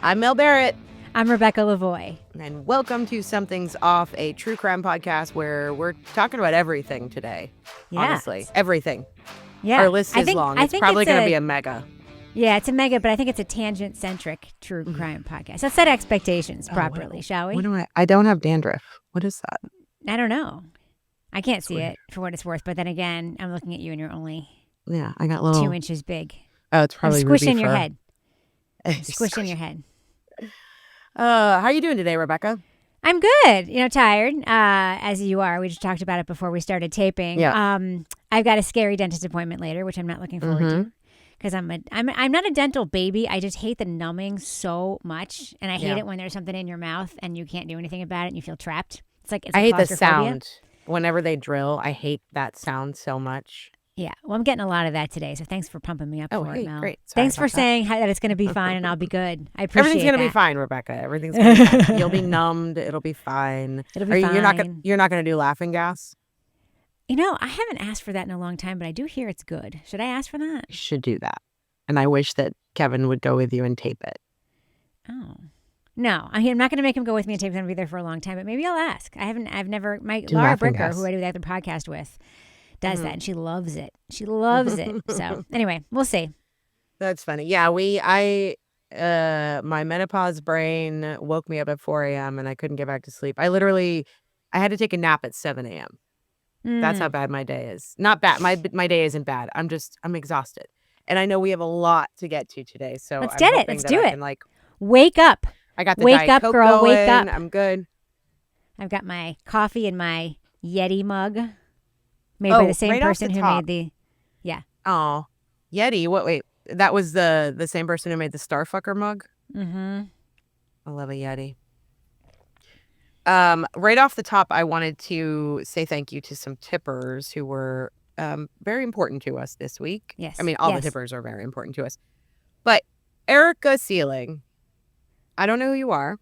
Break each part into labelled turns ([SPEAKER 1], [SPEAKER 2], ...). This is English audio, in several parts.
[SPEAKER 1] I'm Mel Barrett.
[SPEAKER 2] I'm Rebecca Lavoie.
[SPEAKER 1] And welcome to Something's Off, a true crime podcast where we're talking about everything today.
[SPEAKER 2] Yeah.
[SPEAKER 1] Honestly, everything.
[SPEAKER 2] Yeah.
[SPEAKER 1] Our list is long. It's probably going to be a mega.
[SPEAKER 2] Yeah, it's a mega, but I think it's a tangent-centric true crime podcast. Let's set expectations properly, shall we?
[SPEAKER 1] What do I don't have dandruff. What is that?
[SPEAKER 2] I don't know. I can't see it for what it's worth, but then again, I'm looking at you and you're only
[SPEAKER 1] I got little
[SPEAKER 2] 2 inches big.
[SPEAKER 1] Oh, it's probably
[SPEAKER 2] squishing your
[SPEAKER 1] fur.
[SPEAKER 2] head. Squishing your head.
[SPEAKER 1] How are you doing today, Rebecca?
[SPEAKER 2] I'm good. Tired, as you are. We just talked about it before we started taping.
[SPEAKER 1] Yeah.
[SPEAKER 2] I've got a scary dentist appointment later, which I'm not looking forward to. Because I'm not a dental baby. I just hate the numbing so much, and I hate it when there's something in your mouth and you can't do anything about it and you feel trapped. I
[SPEAKER 1] hate the sound whenever they drill. I hate that sound so much.
[SPEAKER 2] Yeah, well, I'm getting a lot of that today, so thanks for pumping me up for it, Mel.
[SPEAKER 1] Great.
[SPEAKER 2] Thanks for saying that it's going to be fine and I'll be good. I appreciate
[SPEAKER 1] Everything's going to be fine, Rebecca. Everything's going to be fine. You'll be numbed. It'll be fine.
[SPEAKER 2] It'll be fine.
[SPEAKER 1] You're not going to do laughing gas?
[SPEAKER 2] I haven't asked for that in a long time, but I do hear it's good. Should I ask for that?
[SPEAKER 1] You should do that. And I wish that Kevin would go with you and tape it.
[SPEAKER 2] Oh. No, I'm not going to make him go with me and tape. He's going to be there for a long time, but maybe I'll ask. Laura Bricker, who I do the other podcast with, does that, and she loves it. She loves it. So anyway, we'll see.
[SPEAKER 1] That's funny. Yeah, my menopause brain woke me up at 4 a.m. and I couldn't get back to sleep. I had to take a nap at 7 a.m. That's how bad my day is. Not bad. My day isn't bad. I'm exhausted. And I know we have a lot to get to today. So
[SPEAKER 2] let's get it. Let's do it. Wake up.
[SPEAKER 1] I got the
[SPEAKER 2] wake
[SPEAKER 1] Diet
[SPEAKER 2] up,
[SPEAKER 1] Coke
[SPEAKER 2] girl.
[SPEAKER 1] going.
[SPEAKER 2] Wake up.
[SPEAKER 1] I'm good.
[SPEAKER 2] I've got my coffee in my Yeti mug, made by the same person who made the. Yeah.
[SPEAKER 1] Oh, Yeti. Wait. That was the same person who made the Starfucker mug.
[SPEAKER 2] Mm-hmm.
[SPEAKER 1] I love a Yeti. Right off the top, I wanted to say thank you to some tippers who were very important to us this week.
[SPEAKER 2] Yes.
[SPEAKER 1] I mean, all the tippers are very important to us. But Erica Sealing, I don't know who you are.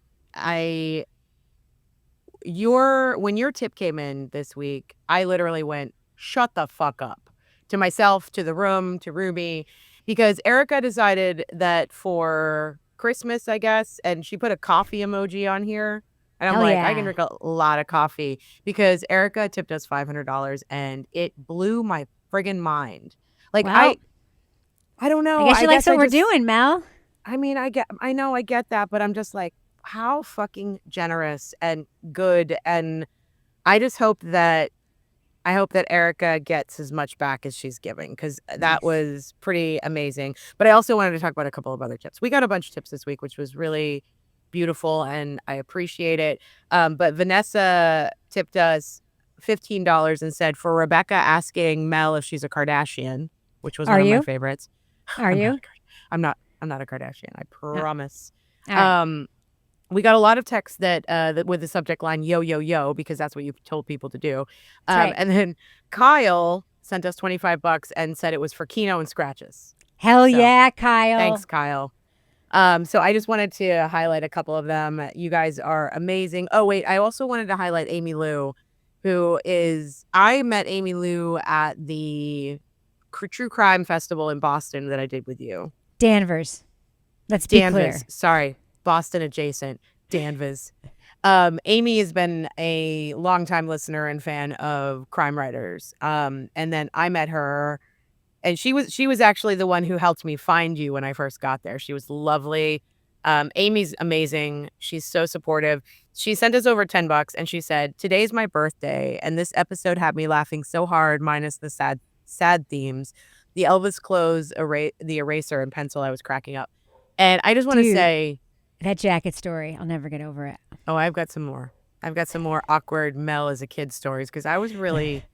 [SPEAKER 1] When your tip came in this week, I literally went, shut the fuck up, to myself, to the room, to Ruby, because Erica decided that for Christmas, I guess, and she put a coffee emoji on here. And I'm I can drink a lot of coffee, because Erica tipped us $500 and it blew my friggin' mind. I don't know.
[SPEAKER 2] I guess she likes what we're doing, Mel.
[SPEAKER 1] I mean, I get that, but I'm just like, how fucking generous and good. And I just hope that Erica gets as much back as she's giving, because that was pretty amazing. But I also wanted to talk about a couple of other tips. We got a bunch of tips this week, which was really beautiful, and I appreciate it. But Vanessa tipped us $15 and said, for Rebecca asking Mel if she's a Kardashian, which was one of my favorites.
[SPEAKER 2] Are you?
[SPEAKER 1] I'm not a Kardashian. I promise.
[SPEAKER 2] No. Right.
[SPEAKER 1] We got a lot of texts that with the subject line "yo yo yo" because that's what you told people to do.
[SPEAKER 2] Right.
[SPEAKER 1] And then Kyle sent us $25 and said it was for Keno and Scratches.
[SPEAKER 2] Hell yeah, Kyle!
[SPEAKER 1] Thanks, Kyle. So I just wanted to highlight a couple of them. You guys are amazing. Oh wait, I also wanted to highlight Amy Lou, I met Amy Lou at the True Crime Festival in Boston that I did with you.
[SPEAKER 2] Danvers. Let's be clear.
[SPEAKER 1] Sorry. Boston adjacent, Danvers. Amy has been a longtime listener and fan of Crime Writers. And then I met her, and she was actually the one who helped me find you when I first got there. She was lovely. Amy's amazing. She's so supportive. She sent us over $10 and she said, "Today's my birthday, and this episode had me laughing so hard, minus the sad themes. The Elvis clothes, the eraser and pencil, I was cracking up." And I just want to say,
[SPEAKER 2] that jacket story, I'll never get over it.
[SPEAKER 1] Oh, I've got some more. Awkward Mel as a kid stories, because I was really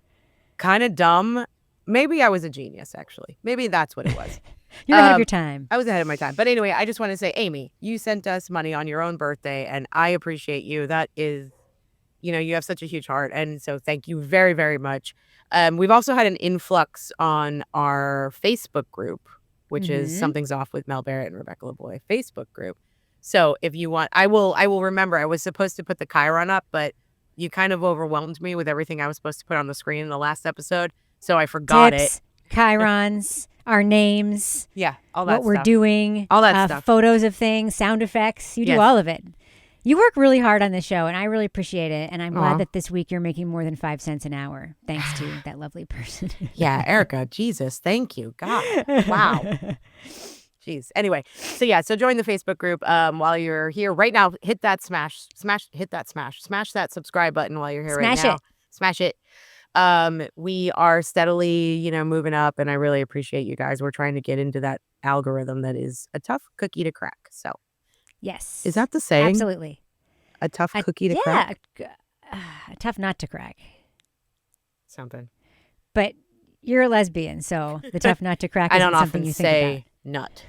[SPEAKER 1] kind of dumb. Maybe I was a genius, actually. Maybe that's what it was.
[SPEAKER 2] You're ahead of your time.
[SPEAKER 1] I was ahead of my time. But anyway, I just want to say, Amy, you sent us money on your own birthday, and I appreciate you. That is, you have such a huge heart. And so thank you very, very much. We've also had an influx on our Facebook group, which is Something's Off with Mel Barrett and Rebecca Lavoie Facebook group. So if you want, I will remember. I was supposed to put the Chiron up, but you kind of overwhelmed me with everything I was supposed to put on the screen in the last episode. So I forgot
[SPEAKER 2] Tips,
[SPEAKER 1] it.
[SPEAKER 2] Chirons. our names.
[SPEAKER 1] Yeah, all that
[SPEAKER 2] what we're
[SPEAKER 1] stuff.
[SPEAKER 2] doing.
[SPEAKER 1] All that stuff.
[SPEAKER 2] Photos of things, sound effects. You do all of it. You work really hard on this show, and I really appreciate it. And I'm glad that this week you're making more than 5 cents an hour, thanks to that lovely person.
[SPEAKER 1] Yeah, Erica, Jesus, thank you. God, wow. Jeez. Anyway, so join the Facebook group while you're here right now. Hit that smash that subscribe button while you're here right now. Smash it. We are steadily, moving up, and I really appreciate you guys. We're trying to get into that algorithm that is a tough cookie to crack. So,
[SPEAKER 2] yes,
[SPEAKER 1] is that the saying?
[SPEAKER 2] Absolutely,
[SPEAKER 1] a tough cookie to crack.
[SPEAKER 2] A tough nut to crack.
[SPEAKER 1] Something.
[SPEAKER 2] But you're a lesbian, so the tough nut to crack.
[SPEAKER 1] I don't
[SPEAKER 2] something
[SPEAKER 1] often
[SPEAKER 2] you
[SPEAKER 1] say
[SPEAKER 2] think
[SPEAKER 1] nut.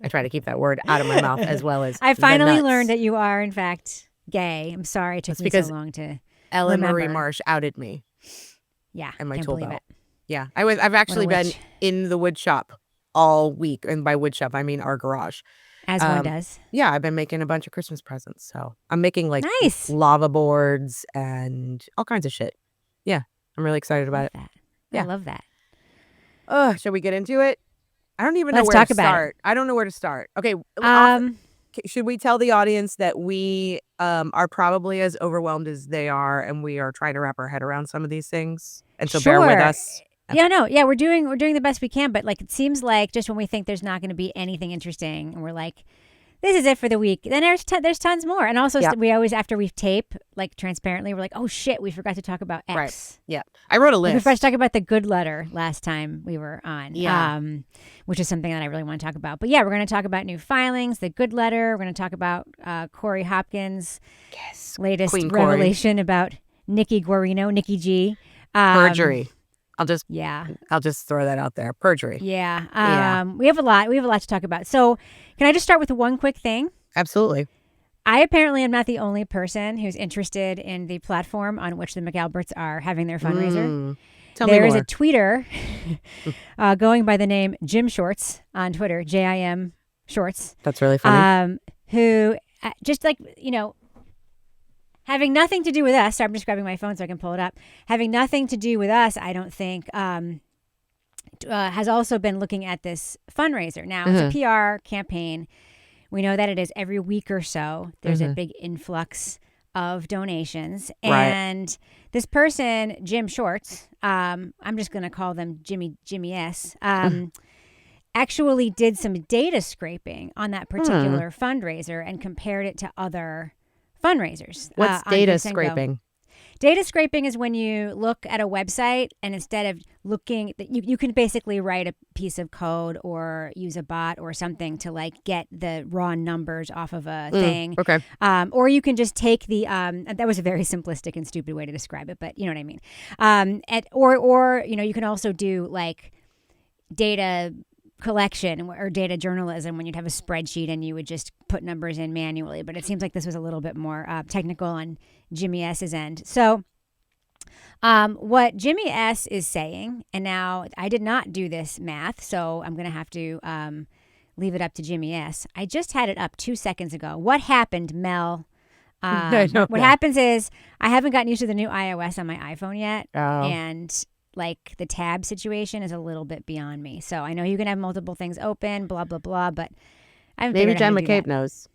[SPEAKER 1] I try to keep that word out of my mouth as well as.
[SPEAKER 2] I finally learned that you are in fact gay. I'm sorry it took me so long to.
[SPEAKER 1] Ellen Marie Marsh outed me.
[SPEAKER 2] Yeah,
[SPEAKER 1] and my tool belt.
[SPEAKER 2] It.
[SPEAKER 1] Yeah, I've actually been in the wood shop all week, and by wood shop I mean our garage.
[SPEAKER 2] As one does.
[SPEAKER 1] Yeah, I've been making a bunch of Christmas presents, so I'm making
[SPEAKER 2] nice
[SPEAKER 1] lava boards and all kinds of shit. Yeah, I'm really excited about it.
[SPEAKER 2] Yeah, I love that.
[SPEAKER 1] Shall we get into it? I don't even know where to start. I don't know where to start. Okay. Should we tell the audience that we are probably as overwhelmed as they are, and we are trying to wrap our head around some of these things, and so bear with us.
[SPEAKER 2] Okay. Yeah, we're doing the best we can, but it seems like just when we think there's not going to be anything interesting, and we're like, this is it for the week. Then there's tons more, and also we always after we tape transparently, we're like, oh shit, we forgot to talk about X.
[SPEAKER 1] Right. Yeah, I wrote a list.
[SPEAKER 2] We forgot to talk about the good letter last time we were on. Yeah. Which is something that I really want to talk about. But yeah, we're going to talk about new filings, the good letter. We're going to talk about Corey Hopkins' latest
[SPEAKER 1] Queen
[SPEAKER 2] revelation about Nikki G.
[SPEAKER 1] Perjury. I'll just throw that out there. Perjury.
[SPEAKER 2] Yeah. We have a lot to talk about. So can I just start with one quick thing?
[SPEAKER 1] Absolutely.
[SPEAKER 2] I apparently am not the only person who's interested in the platform on which the McAlberts are having their fundraiser.
[SPEAKER 1] Tell me more.
[SPEAKER 2] There is a tweeter going by the name Jim Shorts on Twitter, JIM Shorts.
[SPEAKER 1] That's really funny.
[SPEAKER 2] Who just having nothing to do with us. So I'm just grabbing my phone so I can pull it up. Having nothing to do with us, I don't think, has also been looking at this fundraiser. Now, it's a PR campaign. We know that it is every week or so. There's a big influx of donations.
[SPEAKER 1] Right.
[SPEAKER 2] And this person, Jim Shorts, I'm just going to call them Jimmy S., actually did some data scraping on that particular fundraiser and compared it to other fundraisers.
[SPEAKER 1] What's data scraping?
[SPEAKER 2] Data scraping is when you look at a website and instead of looking, you can basically write a piece of code or use a bot or something to get the raw numbers off of a thing.
[SPEAKER 1] Okay.
[SPEAKER 2] Or you can just take the, that was a very simplistic and stupid way to describe it, but you know what I mean. Or you can also do data collection or data journalism when you'd have a spreadsheet and you would just put numbers in manually. But it seems like this was a little bit more technical on Jimmy S.'s end. So what Jimmy S. is saying, and now I did not do this math, so I'm going to have to leave it up to Jimmy S. I just had it up 2 seconds ago. What happened, Mel? What happens is I haven't gotten used to the new iOS on my iPhone yet.
[SPEAKER 1] Oh.
[SPEAKER 2] And the tab situation is a little bit beyond me. So I know you can have multiple things open, blah, blah, blah, but I haven't
[SPEAKER 1] maybe
[SPEAKER 2] figured out how
[SPEAKER 1] Jen
[SPEAKER 2] to do
[SPEAKER 1] McCabe
[SPEAKER 2] that.
[SPEAKER 1] knows.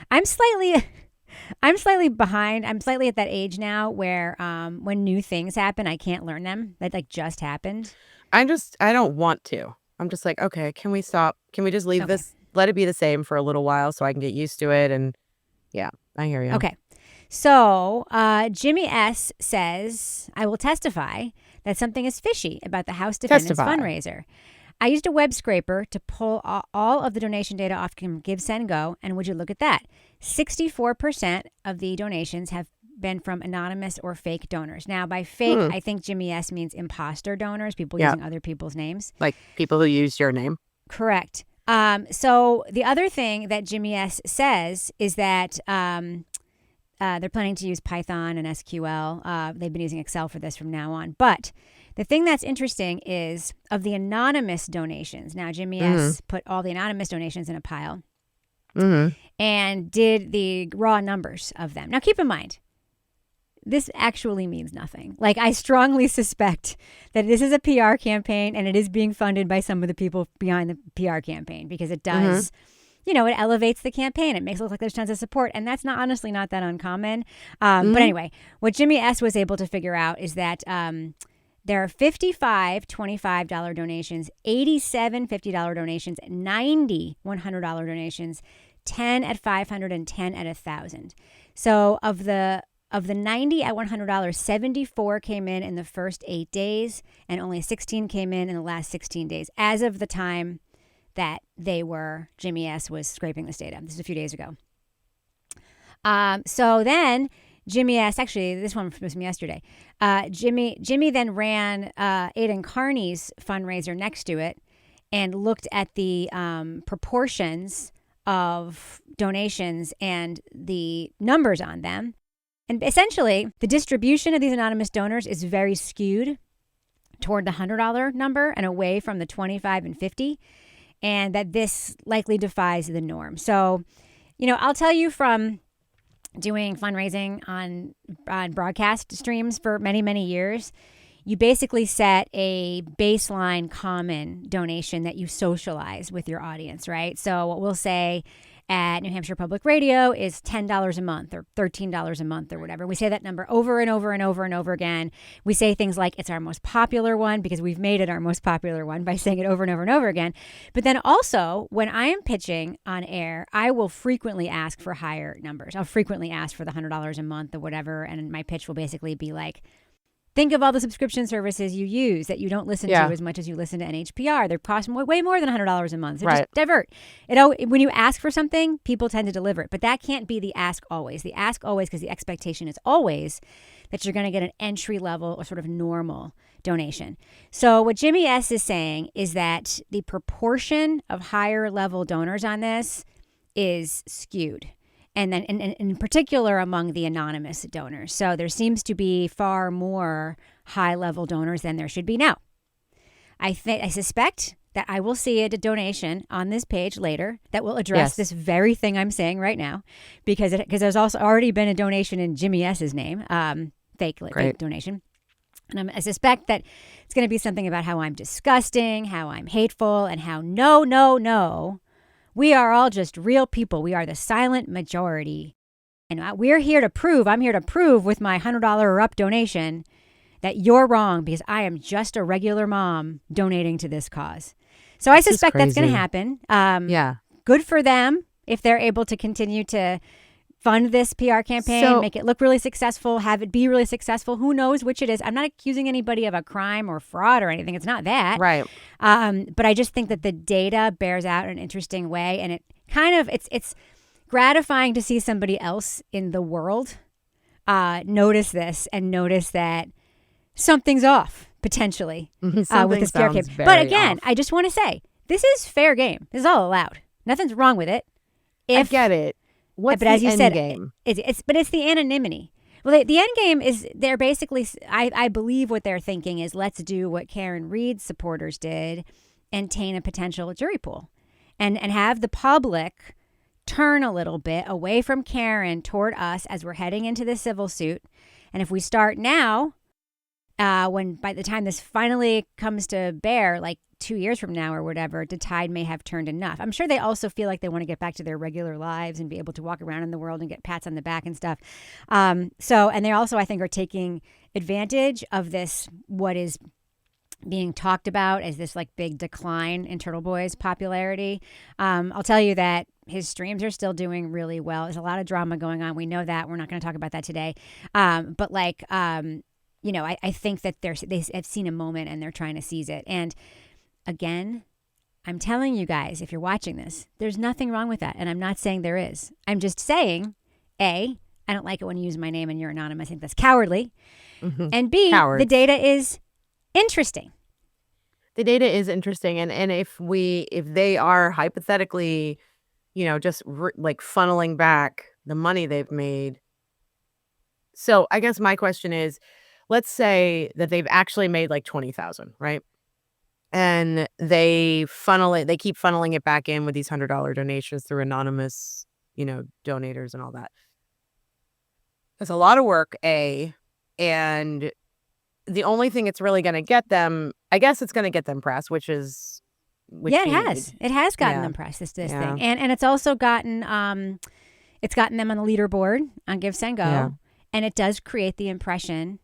[SPEAKER 2] I'm slightly behind. I'm slightly at that age now where when new things happen, I can't learn them. That just happened.
[SPEAKER 1] I don't want to. I'm just like, okay, can we stop? Can we just leave this? Let it be the same for a little while so I can get used to it. And yeah, I hear you.
[SPEAKER 2] Okay. So Jimmy S. says, I will testify that something is fishy about the House Defendants fundraiser. I used a web scraper to pull all of the donation data off Give, Send, Go, and would you look at that? 64% of the donations have been from anonymous or fake donors. Now, by fake, I think Jimmy S. means imposter donors, people using other people's names.
[SPEAKER 1] Like people who use your name?
[SPEAKER 2] Correct. So the other thing that Jimmy S. says is that they're planning to use Python and SQL. They've been using Excel for this from now on. But the thing that's interesting is of the anonymous donations. Now, Jimmy S. put all the anonymous donations in a pile and did the raw numbers of them. Now, keep in mind, this actually means nothing. Like, I strongly suspect that this is a PR campaign and it is being funded by some of the people behind the PR campaign, because it does, it elevates the campaign. It makes it look like there's tons of support. And that's honestly not that uncommon. But anyway, what Jimmy S. was able to figure out is that there are 55 $25 donations, 87 $50 donations, 90 $100 donations, 10 at $500, and 10 at $1,000. So of the 90 at $100, 74 came in the first 8 days, and only 16 came in the last 16 days, as of the time that Jimmy S. was scraping this data. This is a few days ago. So then Jimmy S., actually, this one was from yesterday. Jimmy then ran Aidan Carney's fundraiser next to it and looked at the proportions of donations and the numbers on them. And essentially, the distribution of these anonymous donors is very skewed toward the $100 number and away from the $25 and $50, and that this likely defies the norm. So, I'll tell you, from doing fundraising on broadcast streams for many, many years, you basically set a baseline common donation that you socialize with your audience, right? So what we'll say at New Hampshire Public Radio is $10 a month or $13 a month or whatever. We say that number over and over and over and over again. We say things like it's our most popular one because we've made it our most popular one by saying it over and over and over again. But then also, when I am pitching on air, I will frequently ask for higher numbers. I'll frequently ask for the $100 a month or whatever. And my pitch will basically be like, think of all the subscription services you use that you don't listen to as much as you listen to NHPR. They're costing way more than $100 a month. So just divert. When you ask for something, people tend to deliver it. But that can't be the ask always. The ask always, because the expectation is always that you're going to get an entry level or sort of normal donation. So what Jimmy S. is saying is that the proportion of higher level donors on this is skewed. And then in particular among the anonymous donors. So there seems to be far more high-level donors than there should be now. I suspect that I will see a donation on this page later that will address this very thing I'm saying right now, because there's also already been a donation in Jimmy S.'s name, fake donation. And I suspect that it's going to be something about how I'm disgusting, how I'm hateful, and how no, we are all just real people. We are the silent majority. And I'm here to prove with my $100 or up donation that you're wrong, because I am just a regular mom donating to this cause. So I suspect that's going to happen. Good for them if they're able to continue to fund this PR campaign, make it look really successful, have it be really successful. Who knows which it is? I'm not accusing anybody of a crime or fraud or anything. It's not that.
[SPEAKER 1] Right.
[SPEAKER 2] But I just think that the data bears out in an interesting way. And it kind of, it's gratifying to see somebody else in the world notice this and notice that something's off, potentially, with this PR campaign. But again, I just want to say, this is fair game. This is all allowed. Nothing's wrong with it.
[SPEAKER 1] I get it. What's the end game?
[SPEAKER 2] It's the anonymity. Well, the end game is they're basically, I believe what they're thinking is, let's do what Karen Reed's supporters did and taint a potential jury pool and have the public turn a little bit away from Karen toward us as we're heading into the civil suit. And if we start now, when by the time this finally comes to bear, like 2 years from now or whatever, the tide may have turned enough. I'm sure they also feel like they want to get back to their regular lives and be able to walk around in the world and get pats on the back and stuff. And they also, I think, are taking advantage of this, what is being talked about as this like big decline in Turtle Boy's popularity. I'll tell you that his streams are still doing really well. There's a lot of drama going on. We know that. We're not going to talk about that today. But I think that they have seen a moment and they're trying to seize it. And again, I'm telling you guys, if you're watching this, there's nothing wrong with that. And I'm not saying there is. I'm just saying, A, I don't like it when you use my name and you're anonymous. I think that's cowardly. Mm-hmm. And B, the data is interesting.
[SPEAKER 1] The data is interesting. And if they are hypothetically, just like funneling back the money they've made. So I guess my question is, let's say that they've actually made like 20,000, right? And they keep funneling it back in with these $100 donations through anonymous, donators and all that. It's a lot of work, and the only thing it's really going to get them, I guess it's going to get them press, which
[SPEAKER 2] it has.
[SPEAKER 1] need.
[SPEAKER 2] It has gotten them press, this thing. And it's also gotten them on the leaderboard on Give, Send, Go. And it does create the impression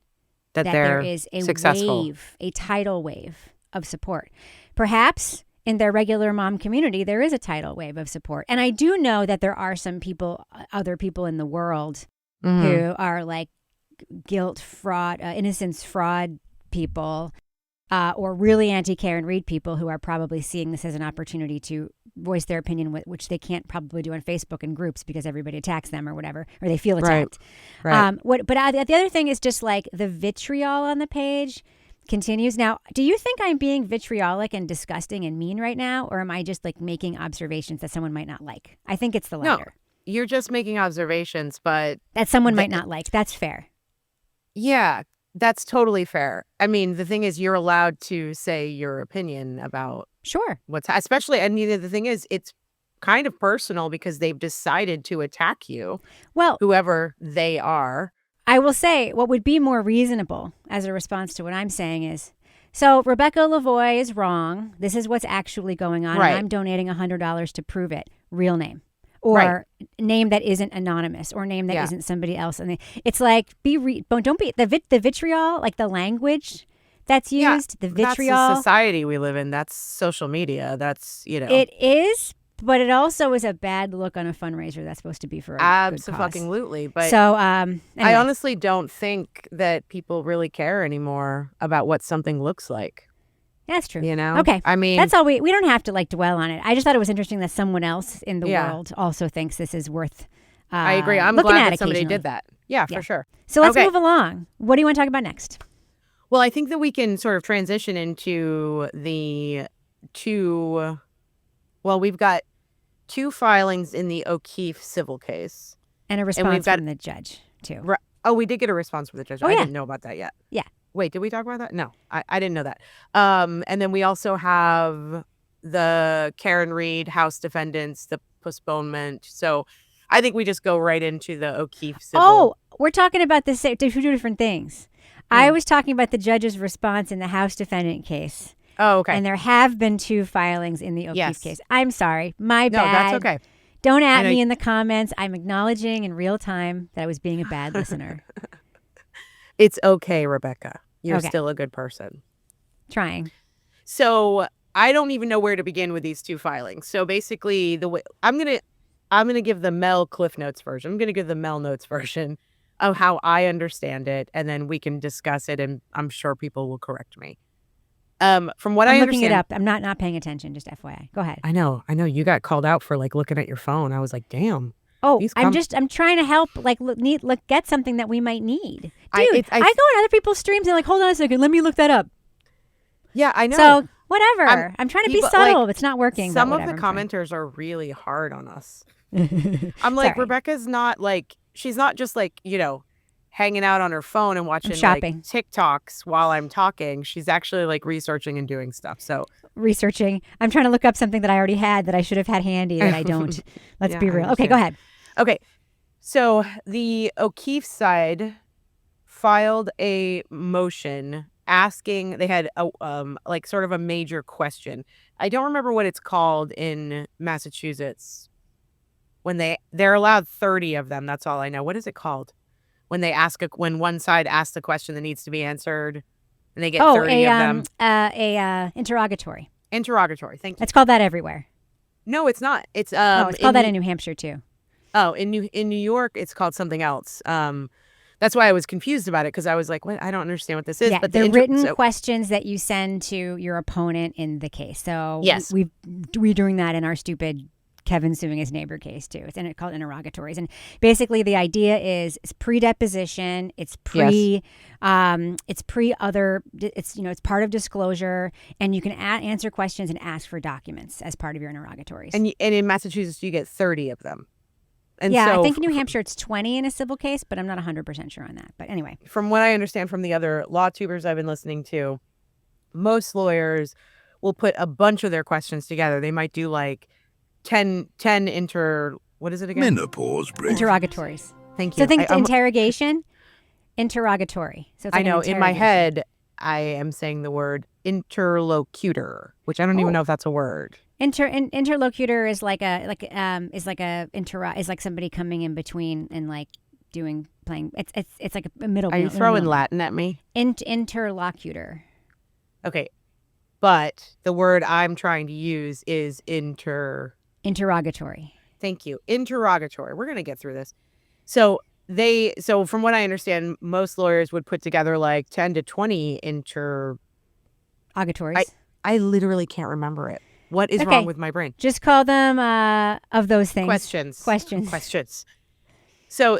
[SPEAKER 2] that there is a
[SPEAKER 1] successful
[SPEAKER 2] wave, a tidal wave of support. Perhaps in their regular mom community, there is a tidal wave of support. And I do know that there are some people, other people in the world who are like guilt, fraud, innocence fraud people, or really anti-Karen Reed people who are probably seeing this as an opportunity to voice their opinion, which they can't probably do on Facebook in groups because everybody attacks them or whatever, or they feel attacked.
[SPEAKER 1] Right.
[SPEAKER 2] But the other thing is just like the vitriol on the page continues. Now, do you think I'm being vitriolic and disgusting and mean right now, or am I just like making observations that someone might not like? I think it's the latter.
[SPEAKER 1] No, you're just making observations, but
[SPEAKER 2] that someone might not like. That's fair.
[SPEAKER 1] Yeah, that's totally fair. I mean, the thing is, you're allowed to say your opinion about especially, and the thing is, it's kind of personal because they've decided to attack you.
[SPEAKER 2] Well,
[SPEAKER 1] whoever they are.
[SPEAKER 2] I will say what would be more reasonable as a response to what I'm saying is, so Rebecca Lavoie is wrong. This is what's actually going on.
[SPEAKER 1] Right.
[SPEAKER 2] And I'm donating $100 to prove it. Real name. Or name that isn't anonymous, or name that isn't somebody else. And it's like, don't be the vitriol, like the language that's used, the vitriol.
[SPEAKER 1] That's the society we live in. That's social media. That's,
[SPEAKER 2] It is, but it also is a bad look on a fundraiser that's supposed to be for a good cause.
[SPEAKER 1] Absolutely. But
[SPEAKER 2] so,
[SPEAKER 1] anyway. I honestly don't think that people really care anymore about what something looks like.
[SPEAKER 2] That's true.
[SPEAKER 1] Okay. I mean,
[SPEAKER 2] that's all we don't have to like dwell on it. I just thought it was interesting that someone else in the world also thinks this is worth
[SPEAKER 1] I agree. I'm glad that somebody did that. Yeah, for sure.
[SPEAKER 2] So let's move along. What do you want to talk about next?
[SPEAKER 1] Well, I think that we can sort of transition into the we've got 2 filings in the O'Keefe civil case.
[SPEAKER 2] And a response from the judge, too.
[SPEAKER 1] Oh, we did get a response from the judge. I didn't know about that yet.
[SPEAKER 2] Yeah.
[SPEAKER 1] Wait, did we talk about that? No, I didn't know that. And then we also have the Karen Reed House defendants, the postponement. So I think we just go right into the O'Keefe civil.
[SPEAKER 2] Oh, we're talking about the 2 different things. I was talking about the judge's response in the House defendant case.
[SPEAKER 1] Oh, okay.
[SPEAKER 2] And there have been 2 filings in the O'Keefe case. I'm sorry. My bad.
[SPEAKER 1] No, that's okay.
[SPEAKER 2] Don't at me in the comments. I'm acknowledging in real time that I was being a bad listener.
[SPEAKER 1] It's okay, Rebecca. You're still a good person.
[SPEAKER 2] Trying.
[SPEAKER 1] So I don't even know where to begin with these 2 filings. So basically, the way I'm gonna give the Mel Cliff Notes version. I'm gonna give the Mel Notes version of how I understand it, and then we can discuss it, and I'm sure people will correct me. From what I understand,
[SPEAKER 2] looking it up. I'm not paying attention. Just FYI. Go ahead.
[SPEAKER 1] I know. You got called out for like looking at your phone. I was like, damn.
[SPEAKER 2] Oh, I'm trying to help, like, get something that we might need. Dude, I go on other people's streams and like, hold on a second, let me look that up.
[SPEAKER 1] Yeah, I know.
[SPEAKER 2] So whatever. I'm trying to be subtle. It's not working.
[SPEAKER 1] Some of the commenters are really hard on us. I'm like, Rebecca's not like, she's not just like, hanging out on her phone and watching like TikToks while I'm talking. She's actually like researching and doing stuff. So
[SPEAKER 2] researching. I'm trying to look up something that I already had that I should have had handy that I don't. Let's be real. Okay, go ahead.
[SPEAKER 1] Okay. So the O'Keefe side filed a motion asking, they had a like sort of a major question. I don't remember what it's called in Massachusetts. When they're allowed 30 of them, that's all I know. What is it called? When they when one side asks the question that needs to be answered, and they get 30 of them.
[SPEAKER 2] Interrogatory.
[SPEAKER 1] Interrogatory. Thank you.
[SPEAKER 2] It's called that everywhere.
[SPEAKER 1] No, it's not. It's
[SPEAKER 2] it's called that in New Hampshire too.
[SPEAKER 1] Oh, in New York, it's called something else. That's why I was confused about it, because I was like, "What? I don't understand what this is."
[SPEAKER 2] Yeah,
[SPEAKER 1] but
[SPEAKER 2] the written questions that you send to your opponent in the case. So
[SPEAKER 1] yes,
[SPEAKER 2] we're doing that in our stupid Kevin suing his neighbor case too. It's called interrogatories, and basically the idea is it's pre-deposition, it's it's pre-other, it's part of disclosure, and you can answer questions and ask for documents as part of your interrogatories.
[SPEAKER 1] And in Massachusetts, you get 30 of them. And
[SPEAKER 2] I think in New Hampshire it's 20 in a civil case, but I'm not 100% sure on that. But anyway,
[SPEAKER 1] from what I understand from the other law tubers I've been listening to, most lawyers will put a bunch of their questions together. They might do like 10 what is it again?
[SPEAKER 3] Menopause break.
[SPEAKER 2] Interrogatories.
[SPEAKER 1] Thank
[SPEAKER 2] So
[SPEAKER 1] you.
[SPEAKER 2] think interrogation, interrogatory. So it's like
[SPEAKER 1] I know in my head, I am saying the word interlocutor, which I don't even know if that's a word.
[SPEAKER 2] Interlocutor is like somebody coming in between and like playing. It's like a middle.
[SPEAKER 1] Are you throwing Latin at me?
[SPEAKER 2] Interlocutor.
[SPEAKER 1] Okay, but the word I'm trying to use is
[SPEAKER 2] interrogatory.
[SPEAKER 1] Thank you. Interrogatory. We're gonna get through this. So from what I understand, most lawyers would put together like 10 to 20
[SPEAKER 2] interrogatories.
[SPEAKER 1] I literally can't remember it. What is wrong with my brain?
[SPEAKER 2] Just call them of those things.
[SPEAKER 1] Questions. So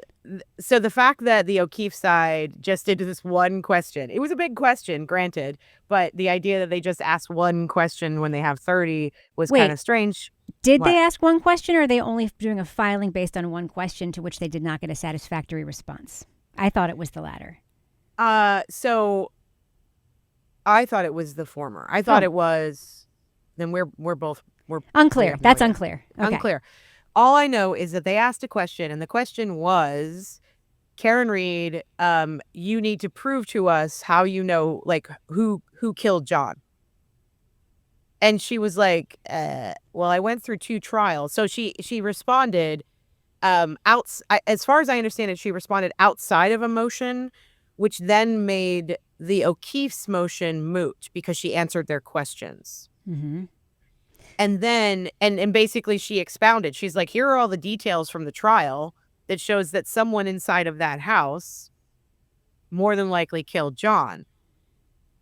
[SPEAKER 1] the fact that the O'Keefe side just did this one question, it was a big question, granted, but the idea that they just asked one question when they have 30 was kind of strange.
[SPEAKER 2] Did they ask one question, or are they only doing a filing based on one question to which they did not get a satisfactory response? I thought it was the latter.
[SPEAKER 1] So I thought it was the former. I thought it was. Then we're
[SPEAKER 2] unclear. That's unclear. Okay.
[SPEAKER 1] Unclear. All I know is that they asked a question, and the question was, Karen Reed, you need to prove to us how you know, like, who killed John. And she was like, well, I went through 2 trials. So she responded, as far as I understand it, she responded outside of a motion, which then made the O'Keefe's motion moot because she answered their questions.
[SPEAKER 2] Mm-hmm.
[SPEAKER 1] And then, and basically she expounded. She's like, here are all the details from the trial that shows that someone inside of that house more than likely killed John.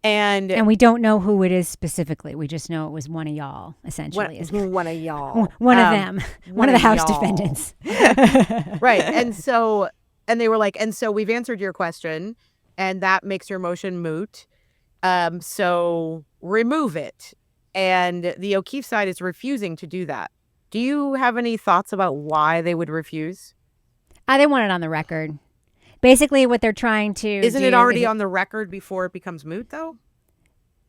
[SPEAKER 1] And
[SPEAKER 2] we don't know who it is specifically. We just know it was one of y'all, essentially.
[SPEAKER 1] One of y'all.
[SPEAKER 2] One of them. One of the house defendants.
[SPEAKER 1] Right. And they were like, and so we've answered your question, and that makes your motion moot. So remove it. And the O'Keefe side is refusing to do that. Do you have any thoughts about why they would refuse?
[SPEAKER 2] They want it on the record. Basically, what they're trying to
[SPEAKER 1] Isn't it already on the record before it becomes moot, though?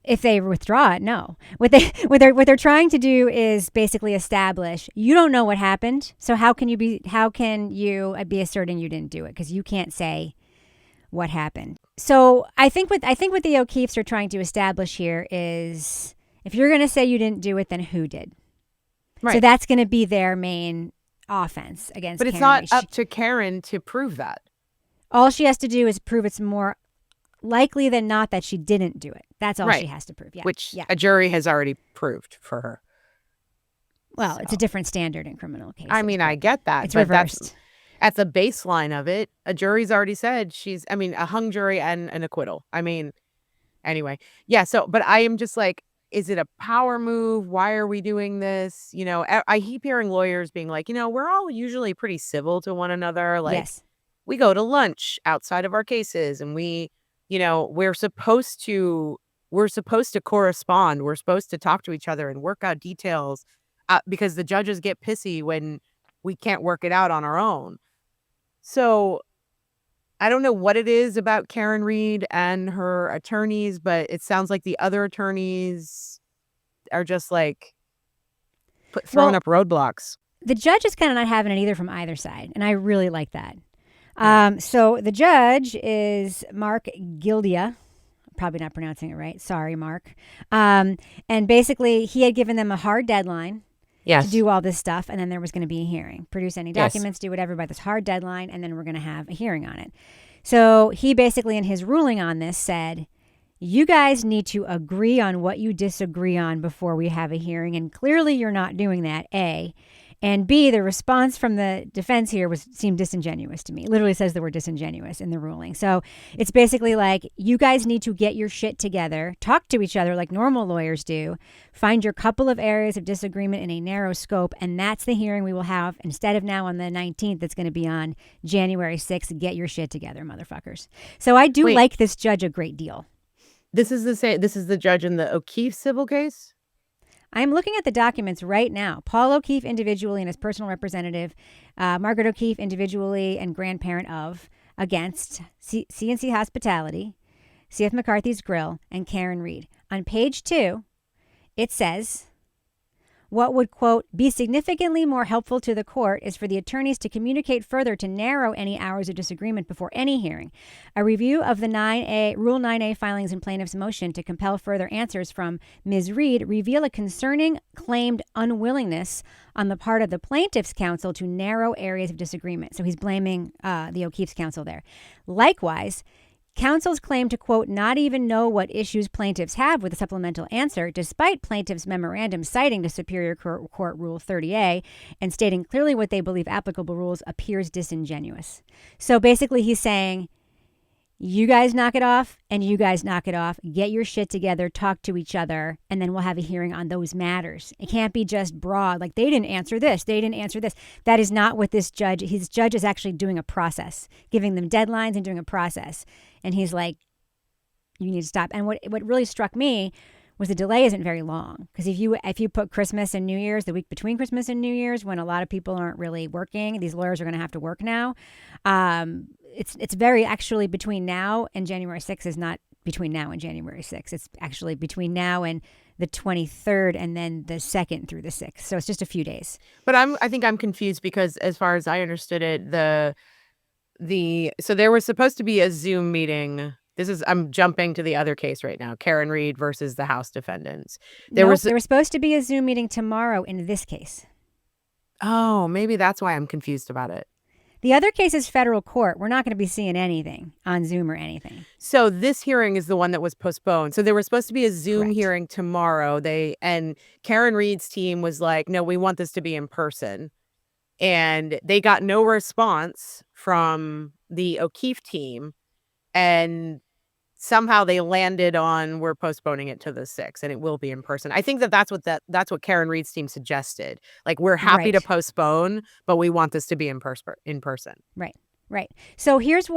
[SPEAKER 2] If they withdraw it, no. What they're trying to do is basically establish you don't know what happened. So how can you be asserting you didn't do it, because you can't say what happened. So I think what the O'Keefes are trying to establish here is, if you're going to say you didn't do it, then who did? Right. So that's going to be their main offense against Karen.
[SPEAKER 1] But it's not up to Karen to prove that.
[SPEAKER 2] All she has to do is prove it's more likely than not that she didn't do it. That's all she has to prove. Yeah.
[SPEAKER 1] Which a jury has already proved for her.
[SPEAKER 2] Well, it's a different standard in criminal cases.
[SPEAKER 1] I mean, I get that.
[SPEAKER 2] It's reversed.
[SPEAKER 1] At the baseline of it, a jury's already said a hung jury and an acquittal. I mean, anyway. Yeah, but I am just like, is it a power move? Why are we doing this? You know, I keep hearing lawyers being like, we're all usually pretty civil to one another. Like, we go to lunch outside of our cases, and we're supposed to correspond. We're supposed to talk to each other and work out details because the judges get pissy when we can't work it out on our own. So I don't know what it is about Karen Reed and her attorneys, but it sounds like the other attorneys are just like throwing up roadblocks.
[SPEAKER 2] The judge is kind of not having it either from either side, and I really like that. So the judge is Mark Gildia. Probably not pronouncing it right. Sorry, Mark. And basically, he had given them a hard deadline to do all this stuff, and then there was going to be a hearing. Produce any documents, do whatever by this hard deadline, and then we're going to have a hearing on it. So he basically, in his ruling on this, said, you guys need to agree on what you disagree on before we have a hearing, and clearly you're not doing that, A. And B, the response from the defense here seemed disingenuous to me. It literally says the word disingenuous in the ruling. So it's basically like, you guys need to get your shit together, talk to each other like normal lawyers do, find your couple of areas of disagreement in a narrow scope, and that's the hearing we will have instead of now on the 19th. It's going to be on January 6th. Get your shit together, motherfuckers. So I do like this judge a great deal.
[SPEAKER 1] This is the judge in the O'Keefe civil case?
[SPEAKER 2] I'm looking at the documents right now. Paul O'Keefe individually and his personal representative, Margaret O'Keefe individually and grandparent of, against C&C Hospitality, C.F. McCarthy's Grill, and Karen Reed. On page 2, it says, What would, quote, be significantly more helpful to the court is for the attorneys to communicate further to narrow any hours of disagreement before any hearing. A review of the Rule 9A filings in plaintiff's motion to compel further answers from Ms. Reed reveal a concerning claimed unwillingness on the part of the plaintiff's counsel to narrow areas of disagreement. So he's blaming the O'Keefe's counsel there. Likewise, counsel's claim to, quote, not even know what issues plaintiffs have with a supplemental answer, despite plaintiff's memorandum citing the Superior Court Rule 30A and stating clearly what they believe applicable rules, appears disingenuous. So basically he's saying, you guys knock it off and you guys knock it off. Get your shit together, talk to each other, and then we'll have a hearing on those matters. It can't be just broad, like they didn't answer this, they didn't answer this. That is not what his judge is actually doing a process, giving them deadlines and doing a process. And he's like, you need to stop. And what really struck me was the delay isn't very long. Because if you put Christmas and New Year's, the week between Christmas and New Year's, when a lot of people aren't really working, these lawyers are going to have to work now. It's very actually between now and January 6th is not between now and January 6th. It's actually between now and the 23rd and then the 2nd through the 6th. So it's just a few days.
[SPEAKER 1] But I think I'm confused because as far as I understood it, so there was supposed to be a Zoom meeting. I'm jumping to the other case right now, Karen Reed versus the House defendants. There was
[SPEAKER 2] supposed to be a Zoom meeting tomorrow in this case.
[SPEAKER 1] Oh, maybe that's why I'm confused about it.
[SPEAKER 2] The other case is federal court. We're not going to be seeing anything on Zoom or anything.
[SPEAKER 1] So this hearing is the one that was postponed. So there was supposed to be a Zoom hearing tomorrow. And Karen Reed's team was like, no, we want this to be in person. And they got no response from the O'Keefe team. And somehow they landed on, we're postponing it to the 6th and it will be in person. I think that's what Karen Reed's team suggested. Like, we're happy to postpone, but we want this to be in person.
[SPEAKER 2] Right. So here's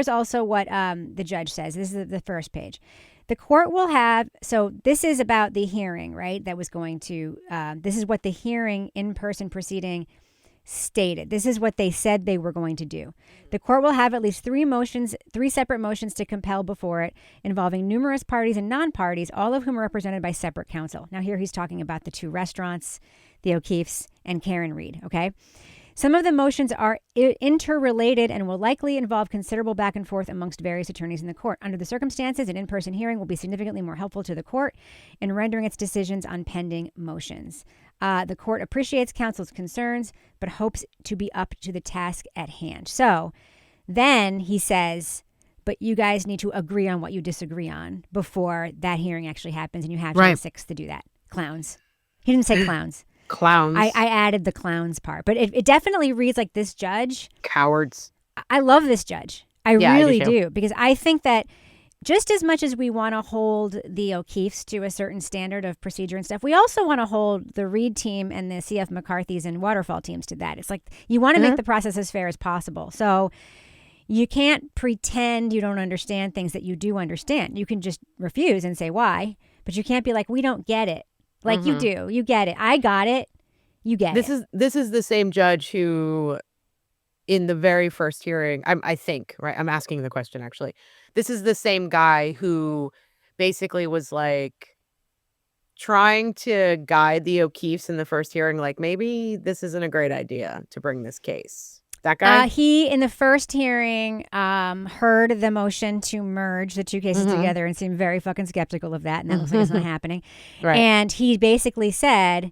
[SPEAKER 2] also what the judge says. This is the first page. The court will have, so this is about the hearing, right? That was going to, this is what the hearing in-person proceeding stated. This is what they said they were going to do. The court will have at least three separate motions to compel before it, involving numerous parties and non-parties, all of whom are represented by separate counsel. Now here he's talking about the two restaurants, the O'Keefes and Karen Reed, okay? Some of the motions are interrelated and will likely involve considerable back and forth amongst various attorneys in the court. Under the circumstances, an in-person hearing will be significantly more helpful to the court in rendering its decisions on pending motions. The court appreciates counsel's concerns, but hopes to be up to the task at hand. So then he says, but you guys need to agree on what you disagree on before that hearing actually happens, and you have to the 6th to do that. Clowns. He didn't say clowns.
[SPEAKER 1] Clowns.
[SPEAKER 2] I added the clowns part, but it definitely reads like this judge.
[SPEAKER 1] Cowards.
[SPEAKER 2] I love this judge. I really do, because I think that just as much as we want to hold the O'Keefes to a certain standard of procedure and stuff, we also want to hold the Reed team and the C.F. McCarthy's and Waterfall teams to that. It's like you want to make the process as fair as possible. So you can't pretend you don't understand things that you do understand. You can just refuse and say why, but you can't be like, we don't get it. Like you do. You get it. I got it. You get it.
[SPEAKER 1] This is the same judge who, in the very first hearing, I think, right? I'm asking the question, actually. This is the same guy who basically was like trying to guide the O'Keefes in the first hearing, like, maybe this isn't a great idea to bring this case. That guy?
[SPEAKER 2] He, in the first hearing, heard the motion to merge the two cases together and seemed very fucking skeptical of that. And that looks like it's not happening. Right. And he basically said,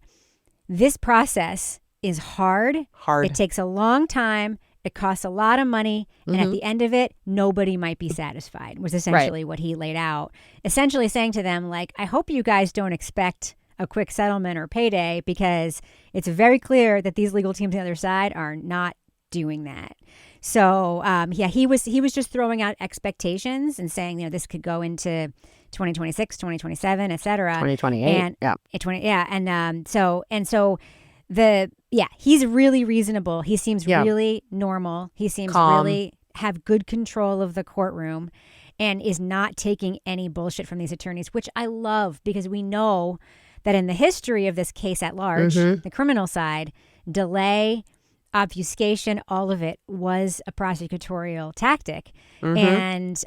[SPEAKER 2] this process is hard. It takes a long time. It costs a lot of money. And at the end of it, nobody might be satisfied, was essentially what he laid out. Essentially saying to them, like, I hope you guys don't expect a quick settlement or payday, because it's very clear that these legal teams on the other side are not doing that. So he was just throwing out expectations and saying, you know, this could go into 2026, 2027, et cetera.
[SPEAKER 1] 2028.
[SPEAKER 2] And he's really reasonable. He seems really normal. He seems calm. Really have good control of the courtroom and is not taking any bullshit from these attorneys, which I love, because we know that in the history of this case at large, the criminal side, delay, obfuscation, all of it was a prosecutorial tactic. And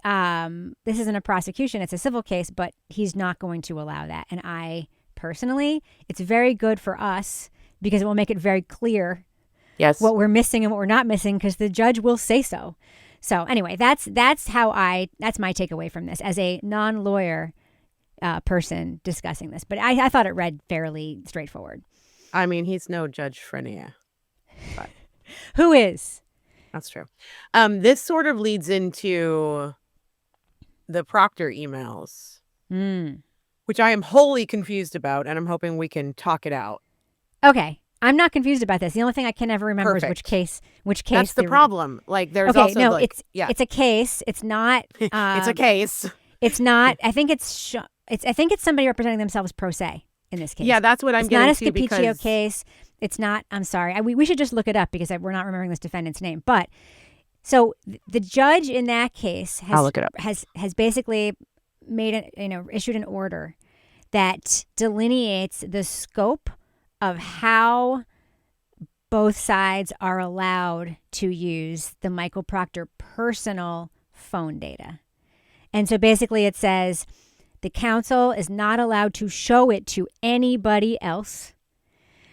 [SPEAKER 2] this isn't a prosecution, it's a civil case, but he's not going to allow that. And I personally, it's very good for us because it will make it very clear what we're missing and what we're not missing, because the judge will say so. So anyway, that's my takeaway from this as a non-lawyer person discussing this. But I thought it read fairly straightforward.
[SPEAKER 1] I mean, he's no Judge Frenier. But
[SPEAKER 2] who is?
[SPEAKER 1] That's true. This sort of leads into the Proctor emails, which I am wholly confused about, and I'm hoping we can talk it out.
[SPEAKER 2] Okay. I'm not confused about this. The only thing I can never remember is which case.
[SPEAKER 1] That's the problem. Like, there's also
[SPEAKER 2] it's a case. It's not.
[SPEAKER 1] It's a case.
[SPEAKER 2] It's not. I think it's somebody representing themselves pro se in this case.
[SPEAKER 1] Yeah, that's what I'm getting to.
[SPEAKER 2] It's not a Scapiccio case. It's not. I'm sorry. We should just look it up because we're not remembering this defendant's name. But so the judge in that case
[SPEAKER 1] I'll look it up.
[SPEAKER 2] has basically issued an order that delineates the scope of how both sides are allowed to use the Michael Proctor personal phone data. And so basically it says the counsel is not allowed to show it to anybody else.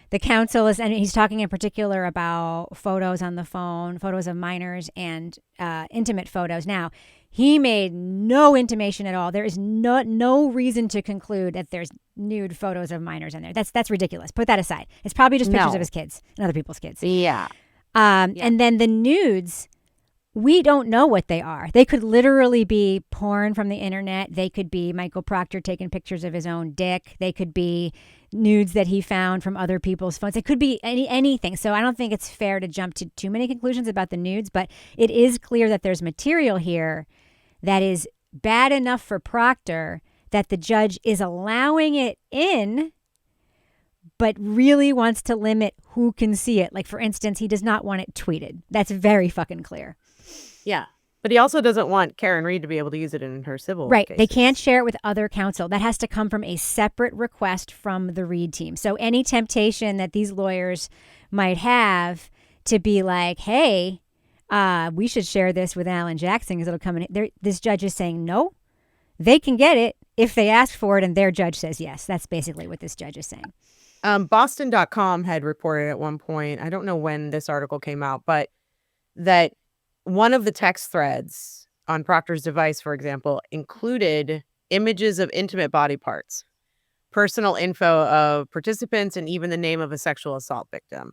[SPEAKER 2] The counsel is, and he's talking in particular about photos on the phone, photos of minors and intimate photos. Now, he made no intimation at all. There is no reason to conclude that there's nude photos of minors in there. That's ridiculous. Put that aside. It's probably just pictures of his kids and other people's kids.
[SPEAKER 1] Yeah.
[SPEAKER 2] And then the nudes, we don't know what they are. They could literally be porn from the internet. They could be Michael Proctor taking pictures of his own dick. They could be nudes that he found from other people's phones. It could be anything. So I don't think it's fair to jump to too many conclusions about the nudes, but it is clear that there's material here that is bad enough for Proctor that the judge is allowing it in, but really wants to limit who can see it. Like, for instance, he does not want it tweeted. That's very fucking clear.
[SPEAKER 1] Yeah. But he also doesn't want Karen Reed to be able to use it in her civil cases.
[SPEAKER 2] They can't share it with other counsel. That has to come from a separate request from the Reed team. So any temptation that these lawyers might have to be like, hey, we should share this with Alan Jackson because it'll come in. This judge is saying no. They can get it if they ask for it and their judge says yes. That's basically what this judge is saying.
[SPEAKER 1] Boston.com had reported at one point, I don't know when this article came out, but that one of the text threads on Proctor's device, for example, included images of intimate body parts, personal info of participants, and even the name of a sexual assault victim.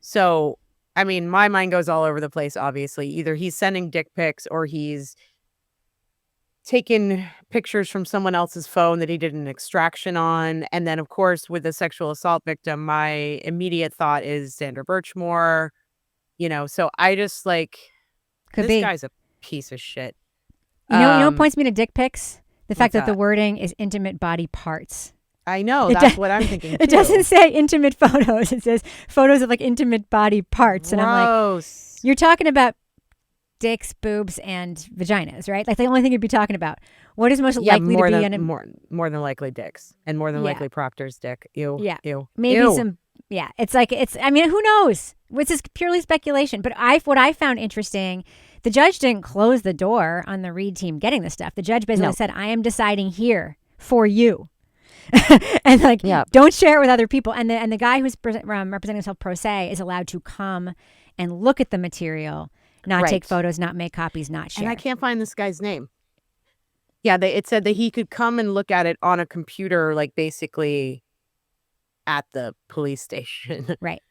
[SPEAKER 1] So, I mean, my mind goes all over the place, obviously. Either he's sending dick pics or he's taken pictures from someone else's phone that he did an extraction on. And then, of course, with a sexual assault victim, my immediate thought is Sandra Birchmore. So I just this guy's a piece of shit.
[SPEAKER 2] You know what points me to dick pics? The fact that the wording is intimate body parts.
[SPEAKER 1] I know. That's what I'm thinking, too.
[SPEAKER 2] It doesn't say intimate photos. It says photos of intimate body parts. And I'm like, you're talking about dicks, boobs, and vaginas, right? Like the only thing you'd be talking about. What is most likely to be
[SPEAKER 1] more than likely dicks, and more than likely Proctor's dick. Ew.
[SPEAKER 2] Yeah.
[SPEAKER 1] Ew.
[SPEAKER 2] Maybe
[SPEAKER 1] Ew.
[SPEAKER 2] some. Yeah. I mean, who knows? This is purely speculation. But what I found interesting, the judge didn't close the door on the Reed team getting this stuff. The judge basically said, I am deciding here for you. And don't share it with other people. And the guy who's representing himself pro se is allowed to come and look at the material, not take photos, not make copies, not share.
[SPEAKER 1] And I can't find this guy's name. Yeah, it said that he could come and look at it on a computer, basically at the police station.
[SPEAKER 2] Right.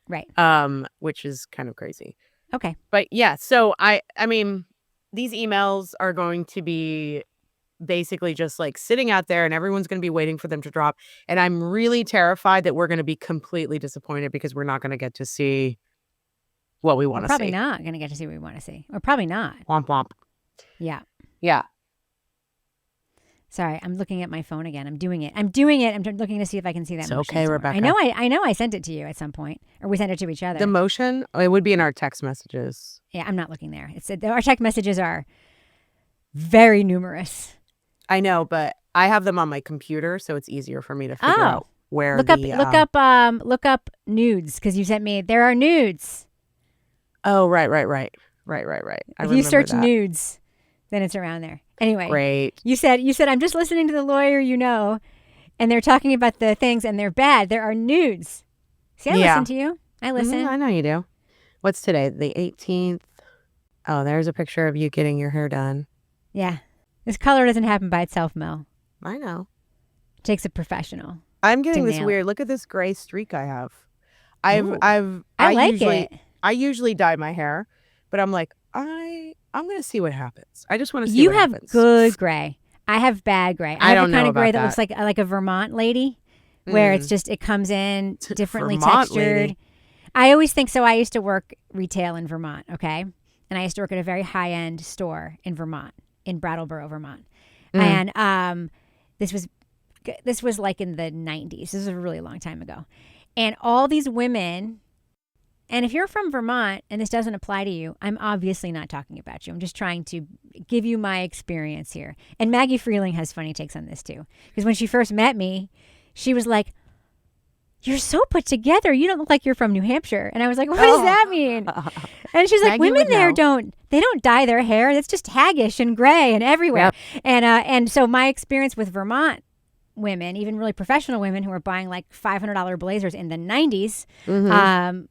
[SPEAKER 1] Which is kind of crazy.
[SPEAKER 2] Okay.
[SPEAKER 1] But yeah, so I mean, these emails are going to be basically just sitting out there and everyone's going to be waiting for them to drop. And I'm really terrified that we're going to be completely disappointed because we're not going to get to see what we want to see.
[SPEAKER 2] Probably not going to get to see what we want to see. Or probably not.
[SPEAKER 1] Womp womp.
[SPEAKER 2] Yeah.
[SPEAKER 1] Yeah.
[SPEAKER 2] Sorry, I'm looking at my phone again. I'm doing it. I'm looking to see if I can see that.
[SPEAKER 1] It's okay, Rebecca.
[SPEAKER 2] I know I sent it to you at some point. Or we sent it to each other.
[SPEAKER 1] The motion? It would be in our text messages.
[SPEAKER 2] Yeah, I'm not looking there. Our text messages are very numerous.
[SPEAKER 1] I know, but I have them on my computer, so it's easier for me to figure out where
[SPEAKER 2] look up nudes, because you sent me. There are nudes.
[SPEAKER 1] Oh, right.
[SPEAKER 2] If you search nudes, then it's around there. Anyway,
[SPEAKER 1] great.
[SPEAKER 2] You said I'm just listening to the lawyer. and they're talking about the things and they're bad. There are nudes. See, I listen to you. I listen.
[SPEAKER 1] I know you do. What's today? The 18th. Oh, there's a picture of you getting your hair done.
[SPEAKER 2] Yeah. This color doesn't happen by itself, Mel.
[SPEAKER 1] I know.
[SPEAKER 2] It takes a professional.
[SPEAKER 1] I'm getting this weird. Look at this gray streak I have. I
[SPEAKER 2] like it.
[SPEAKER 1] I usually dye my hair, but I'm like, I'm going to see what happens. I just want to see
[SPEAKER 2] what
[SPEAKER 1] happens.
[SPEAKER 2] You have good gray. I have bad gray. I have the kind of gray that looks like a Vermont lady, where it's just, it comes in differently textured. Lady. I always think so. I used to work retail in Vermont, okay? And I used to work at a very high-end store in Vermont, in Brattleboro, Vermont. And this was like in the 90s. This is a really long time ago. And all these women, and if you're from Vermont and this doesn't apply to you, I'm obviously not talking about you. I'm just trying to give you my experience here. And Maggie Freeling has funny takes on this too. Because when she first met me, she was like, "You're so put together. You don't look like you're from New Hampshire." And I was like, "What does that mean?" And she's like, "Women there don't dye their hair. It's just haggish and gray and everywhere." Yep. And so my experience with Vermont women, even really professional women who were buying like $500 blazers in the 90s,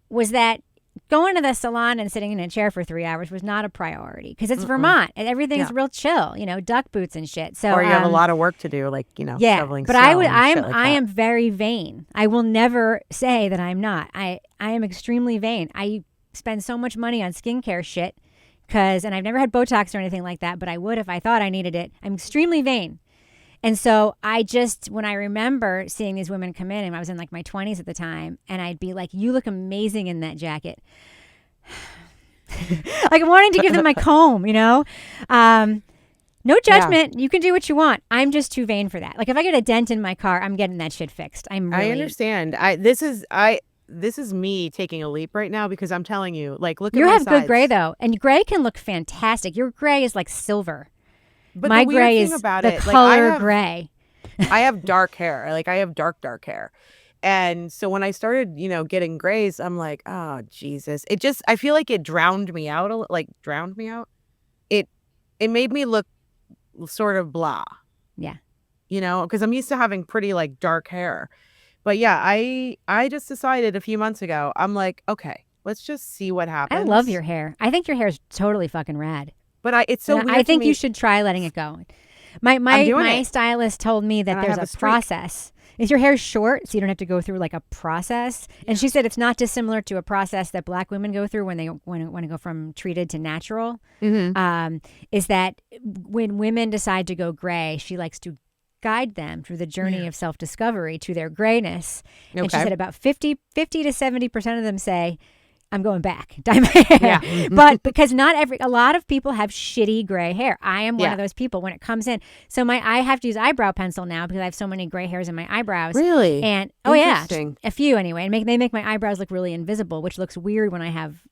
[SPEAKER 2] was that going to the salon and sitting in a chair for 3 hours was not a priority because it's Vermont and everything is real chill, duck boots and shit. So,
[SPEAKER 1] or you have a lot of work to do, like, shoveling
[SPEAKER 2] but
[SPEAKER 1] snow
[SPEAKER 2] I am very vain. I will never say that I'm not. I am extremely vain. I spend so much money on skincare shit and I've never had Botox or anything like that, but I would if I thought I needed it. I'm extremely vain. And so when I remember seeing these women come in, and I was in like my 20s at the time, and I'd be like, "You look amazing in that jacket." Like wanting to give them my comb, No judgment. Yeah. You can do what you want. I'm just too vain for that. Like if I get a dent in my car, I'm getting that shit fixed. I
[SPEAKER 1] understand. This is me taking a leap right now because I'm telling you, like, look at
[SPEAKER 2] you
[SPEAKER 1] my
[SPEAKER 2] have
[SPEAKER 1] sides.
[SPEAKER 2] Good gray though, and gray can look fantastic. Your gray is like silver.
[SPEAKER 1] But
[SPEAKER 2] my
[SPEAKER 1] the weird
[SPEAKER 2] gray
[SPEAKER 1] thing
[SPEAKER 2] is
[SPEAKER 1] about
[SPEAKER 2] the
[SPEAKER 1] it,
[SPEAKER 2] color gray.
[SPEAKER 1] I have dark hair. Like I have dark hair. And so when I started, getting grays, I'm like, oh, Jesus. I feel like it drowned me out. It made me look sort of blah.
[SPEAKER 2] Yeah.
[SPEAKER 1] Because I'm used to having pretty like dark hair. But yeah, I just decided a few months ago, I'm like, okay, let's just see what happens.
[SPEAKER 2] I love your hair. I think your hair is totally fucking rad.
[SPEAKER 1] But it's so weird.
[SPEAKER 2] I think you should try letting it go. My stylist told me that there's a process. If your hair's short, so you don't have to go through like a process. Yeah. And she said it's not dissimilar to a process that Black women go through when they want to go from treated to natural. Is that when women decide to go gray, she likes to guide them through the journey of self-discovery to their grayness. Okay. And she said about 50 to 70% of them say, "I'm going back, dye my hair." Yeah. But because a lot of people have shitty gray hair. I am one of those people when it comes in. So I have to use eyebrow pencil now because I have so many gray hairs in my eyebrows.
[SPEAKER 1] Really?
[SPEAKER 2] And a few anyway. And they make my eyebrows look really invisible, which looks weird when I have,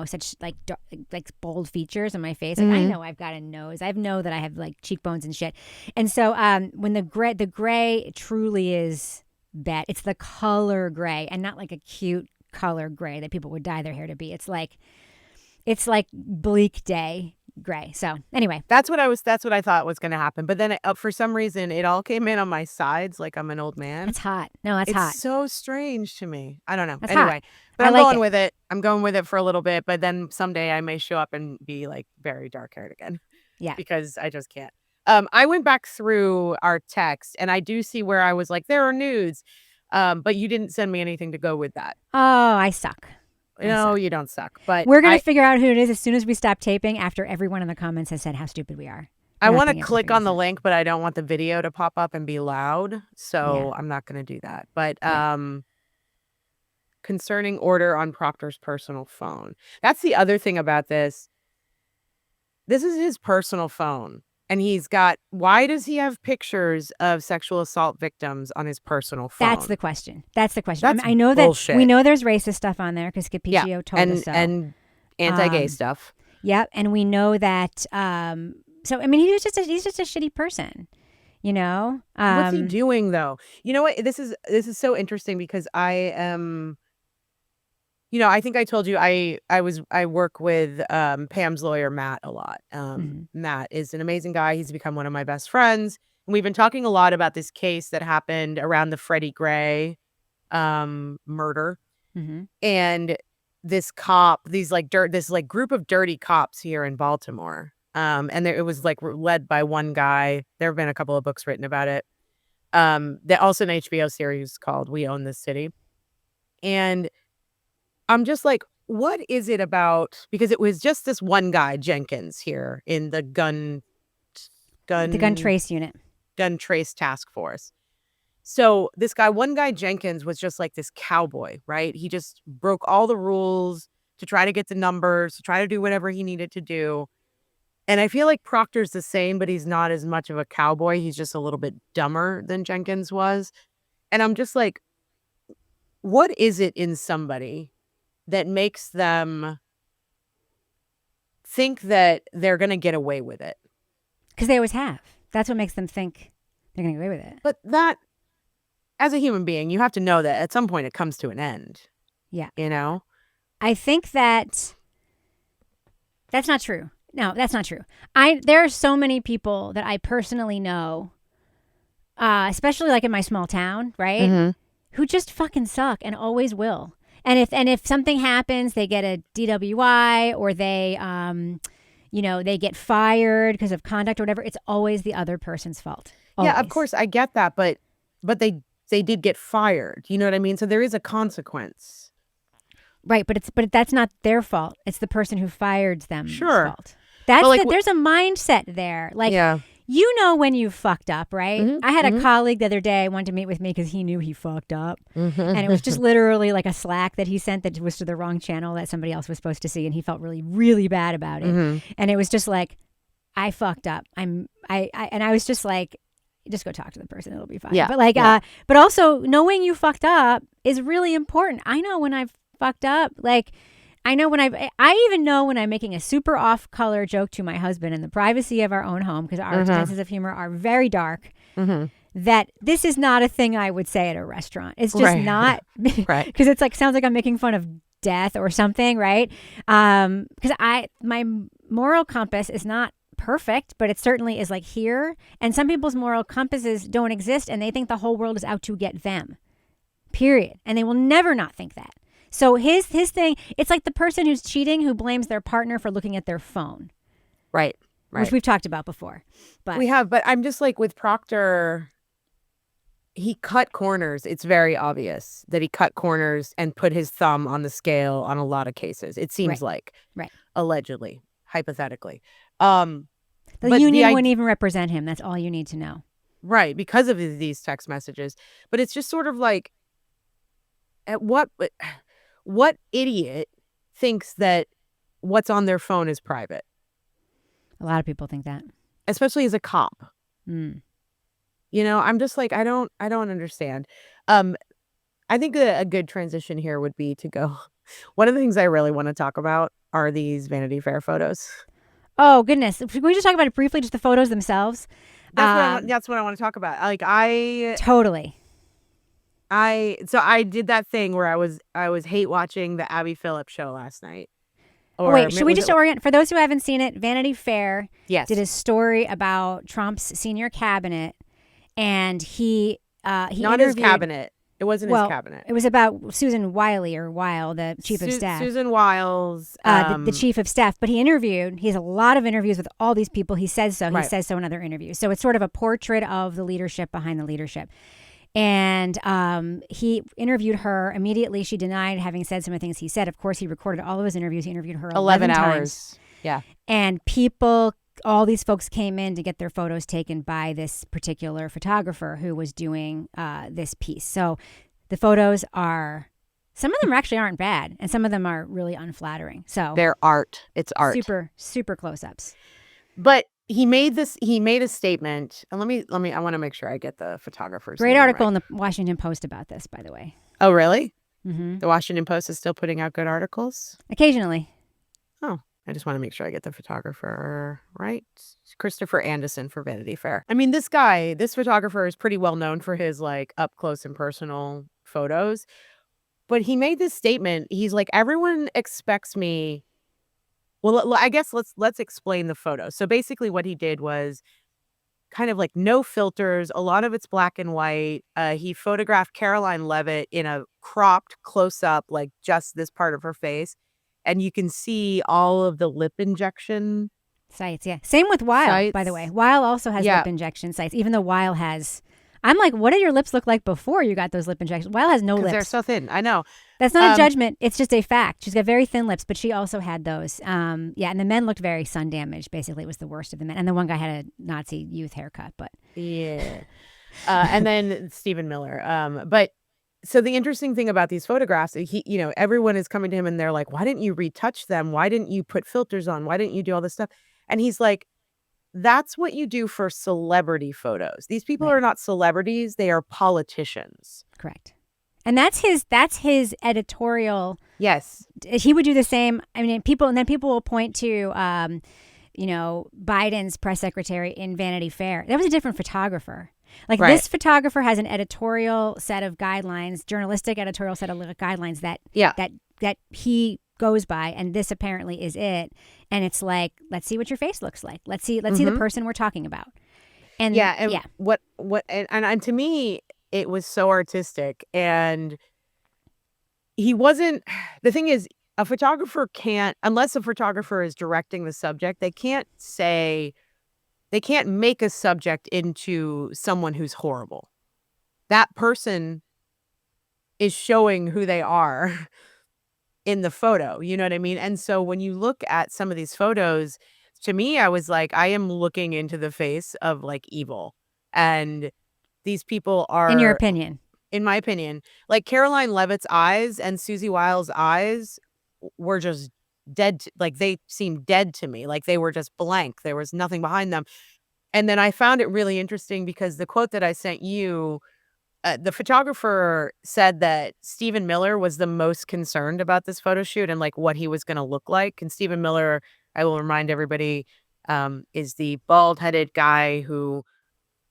[SPEAKER 2] such like bold features on my face. Like I know I've got a nose. I know that I have like cheekbones and shit. And so when the gray truly is bad, it's the color gray and not like a cute color gray that people would dye their hair to be. It's like bleak day gray. So anyway,
[SPEAKER 1] that's what I thought was going to happen. But then for some reason, it all came in on my sides like I'm an old man.
[SPEAKER 2] It's hot. No, it's hot.
[SPEAKER 1] It's so strange to me. I don't know.
[SPEAKER 2] It's
[SPEAKER 1] anyway,
[SPEAKER 2] hot.
[SPEAKER 1] But I'm going with it. I'm going with it for a little bit. But then someday I may show up and be like very dark haired again.
[SPEAKER 2] Yeah.
[SPEAKER 1] Because I just can't. I went back through our text and I do see where I was like, there are nudes. But you didn't send me anything to go with that.
[SPEAKER 2] Oh, I suck.
[SPEAKER 1] No, you don't suck. But
[SPEAKER 2] we're going to figure out who it is as soon as we stop taping after everyone in the comments has said how stupid we are.
[SPEAKER 1] I want to click on the link, but I don't want the video to pop up and be loud. So I'm not going to do that. But concerning order on Proctor's personal phone. That's the other thing about this. This is his personal phone. And why does he have pictures of sexual assault victims on his personal phone?
[SPEAKER 2] That's the question. I know bullshit. That we know there's racist stuff on there because Capiccio told us so.
[SPEAKER 1] And anti-gay stuff.
[SPEAKER 2] Yep. And we know that. So, I mean, he's just a shitty person,
[SPEAKER 1] What's he doing, though? You know what? This is so interesting because I am... I think I told you I work with Pam's lawyer, Matt, a lot. Matt is an amazing guy. He's become one of my best friends. We've been talking a lot about this case that happened around the Freddie Gray murder.
[SPEAKER 2] Mm-hmm.
[SPEAKER 1] And this group of dirty cops here in Baltimore. And it was like led by one guy. There have been a couple of books written about it. There also an HBO series called We Own This City. And I'm just like, what is it about? Because it was just this one guy, Jenkins, here in the gun
[SPEAKER 2] trace unit,
[SPEAKER 1] gun trace task force. So this guy, one guy, Jenkins, was just like this cowboy, right? He just broke all the rules to try to get the numbers, to try to do whatever he needed to do. And I feel like Proctor's the same, but he's not as much of a cowboy. He's just a little bit dumber than Jenkins was. And I'm just like, what is it in somebody that makes them think that they're going to get away with it?
[SPEAKER 2] Because they always have. That's what makes them think they're going to get away with it.
[SPEAKER 1] But that, as a human being, you have to know that at some point it comes to an end.
[SPEAKER 2] Yeah.
[SPEAKER 1] You know?
[SPEAKER 2] I think that's not true. No, that's not true. There are so many people that I personally know, especially like in my small town, right? Mm-hmm. Who just fucking suck and always will. And if something happens, they get a DWI or they they get fired because of conduct or whatever, it's always the other person's fault. Always.
[SPEAKER 1] Yeah, of course I get that, but they did get fired. You know what I mean? So there is a consequence.
[SPEAKER 2] Right, but that's not their fault. It's the person who fired them.
[SPEAKER 1] Sure.
[SPEAKER 2] Fault. There's a mindset there. Like, yeah. You know when you fucked up, right? Mm-hmm, I had a colleague the other day wanted to meet with me because he knew he fucked up. Mm-hmm. And it was just literally like a Slack that he sent that was to the wrong channel that somebody else was supposed to see. And he felt really, really bad about it. Mm-hmm. And it was just like, I fucked up. And I was just like, just go talk to the person. It'll be fine. Yeah. But but also knowing you fucked up is really important. I know when I've fucked up, like, I know when I even know when I'm making a super off-color joke to my husband in the privacy of our own home, because our senses of humor are very dark, that this is not a thing I would say at a restaurant. It's just not, right? Because it's like, sounds like I'm making fun of death or something, right? Because my moral compass is not perfect, but it certainly is like here. And some people's moral compasses don't exist, and they think the whole world is out to get them, period. And they will never not think that. So his thing, it's like the person who's cheating who blames their partner for looking at their phone.
[SPEAKER 1] Right.
[SPEAKER 2] Which we've talked about before. But
[SPEAKER 1] we have, but I'm just like with Proctor, he cut corners. It's very obvious that he cut corners and put his thumb on the scale on a lot of cases. It seems like. Right. Allegedly, hypothetically.
[SPEAKER 2] The union wouldn't even represent him. That's all you need to know.
[SPEAKER 1] Right. Because of these text messages. But it's just sort of like, at what idiot thinks that what's on their phone is private?
[SPEAKER 2] A lot of people think that.
[SPEAKER 1] Especially as a cop. Mm. You know, I'm just like, I don't understand. I think a good transition here would be to go. One of the things I really want to talk about are these Vanity Fair photos.
[SPEAKER 2] Oh, goodness. Can we just talk about it briefly, just the photos themselves?
[SPEAKER 1] That's what I want to talk about. Like,
[SPEAKER 2] Totally.
[SPEAKER 1] So I did that thing where I was hate watching the Abby Phillips show last night.
[SPEAKER 2] Wait, should we just orient for those who haven't seen it? Vanity Fair did a story about Trump's senior cabinet, and he
[SPEAKER 1] not his cabinet. It wasn't his cabinet.
[SPEAKER 2] It was about Susan Weil, the chief of staff.
[SPEAKER 1] Susan Wiles,
[SPEAKER 2] the chief of staff. But he has a lot of interviews with all these people. He says so. He says so in other interviews. So it's sort of a portrait of the leadership behind the leadership. And he interviewed her immediately. She denied having said some of the things he said. Of course, he recorded all of his interviews. He interviewed her 11
[SPEAKER 1] hours.
[SPEAKER 2] Times.
[SPEAKER 1] Yeah.
[SPEAKER 2] And all these folks came in to get their photos taken by this particular photographer who was doing this piece. So the photos some of them actually aren't bad, and some of them are really unflattering. So
[SPEAKER 1] they're art. It's art.
[SPEAKER 2] Super, super close-ups.
[SPEAKER 1] But he made a statement, and I want to make sure I get the photographer's
[SPEAKER 2] Great
[SPEAKER 1] name
[SPEAKER 2] article
[SPEAKER 1] right.
[SPEAKER 2] in the Washington Post about this, by the way.
[SPEAKER 1] Oh, really?
[SPEAKER 2] Mm-hmm.
[SPEAKER 1] The Washington Post is still putting out good articles?
[SPEAKER 2] Occasionally.
[SPEAKER 1] Oh, I just want to make sure I get the photographer right. Christopher Anderson for Vanity Fair. I mean, this photographer is pretty well known for his like up close and personal photos. But he made this statement. He's like, everyone expects me. Well, I guess let's explain the photo. So basically what he did was kind of like no filters. A lot of it's black and white. He photographed Caroline Levitt in a cropped close up, like just this part of her face. And you can see all of the lip injection
[SPEAKER 2] sites. Yeah. Same with Weil, by the way. Weil also has lip injection sites, even though Weil has. I'm like, what did your lips look like before you got those lip injections? Weil has no lips.
[SPEAKER 1] They're so thin. I know.
[SPEAKER 2] That's not a judgment. It's just a fact. She's got very thin lips, but she also had those. And the men looked very sun damaged. Basically, it was the worst of the men. And the one guy had a Nazi youth haircut. But
[SPEAKER 1] yeah. And then Stephen Miller. But so the interesting thing about these photographs, everyone is coming to him and they're like, why didn't you retouch them? Why didn't you put filters on? Why didn't you do all this stuff? And he's like, that's what you do for celebrity photos. These people are not celebrities. They are politicians.
[SPEAKER 2] Correct. And that's his editorial.
[SPEAKER 1] Yes.
[SPEAKER 2] He would do the same. I mean, people will point to, Biden's press secretary in Vanity Fair. That was a different photographer. Like this photographer has an editorial set of guidelines, journalistic editorial set of guidelines that he goes by, and this apparently is it. And it's like, let's see what your face looks like. Let's see the person we're talking about. And
[SPEAKER 1] what and to me it was so artistic, and he wasn't. The thing is, a photographer can't, unless a photographer is directing the subject, they can't make a subject into someone who's horrible. That person is showing who they are in the photo, you know what I mean? And so when you look at some of these photos, to me, I was like, I am looking into the face of like evil. And these people are,
[SPEAKER 2] in your opinion,
[SPEAKER 1] in my opinion, like Caroline Levitt's eyes and Susie Wiles' eyes were just dead. Like they seemed dead to me. Like they were just blank. There was nothing behind them. And then I found it really interesting because the quote that I sent you, the photographer said that Stephen Miller was the most concerned about this photo shoot and like what he was going to look like. And Stephen Miller, I will remind everybody, is the bald-headed guy who...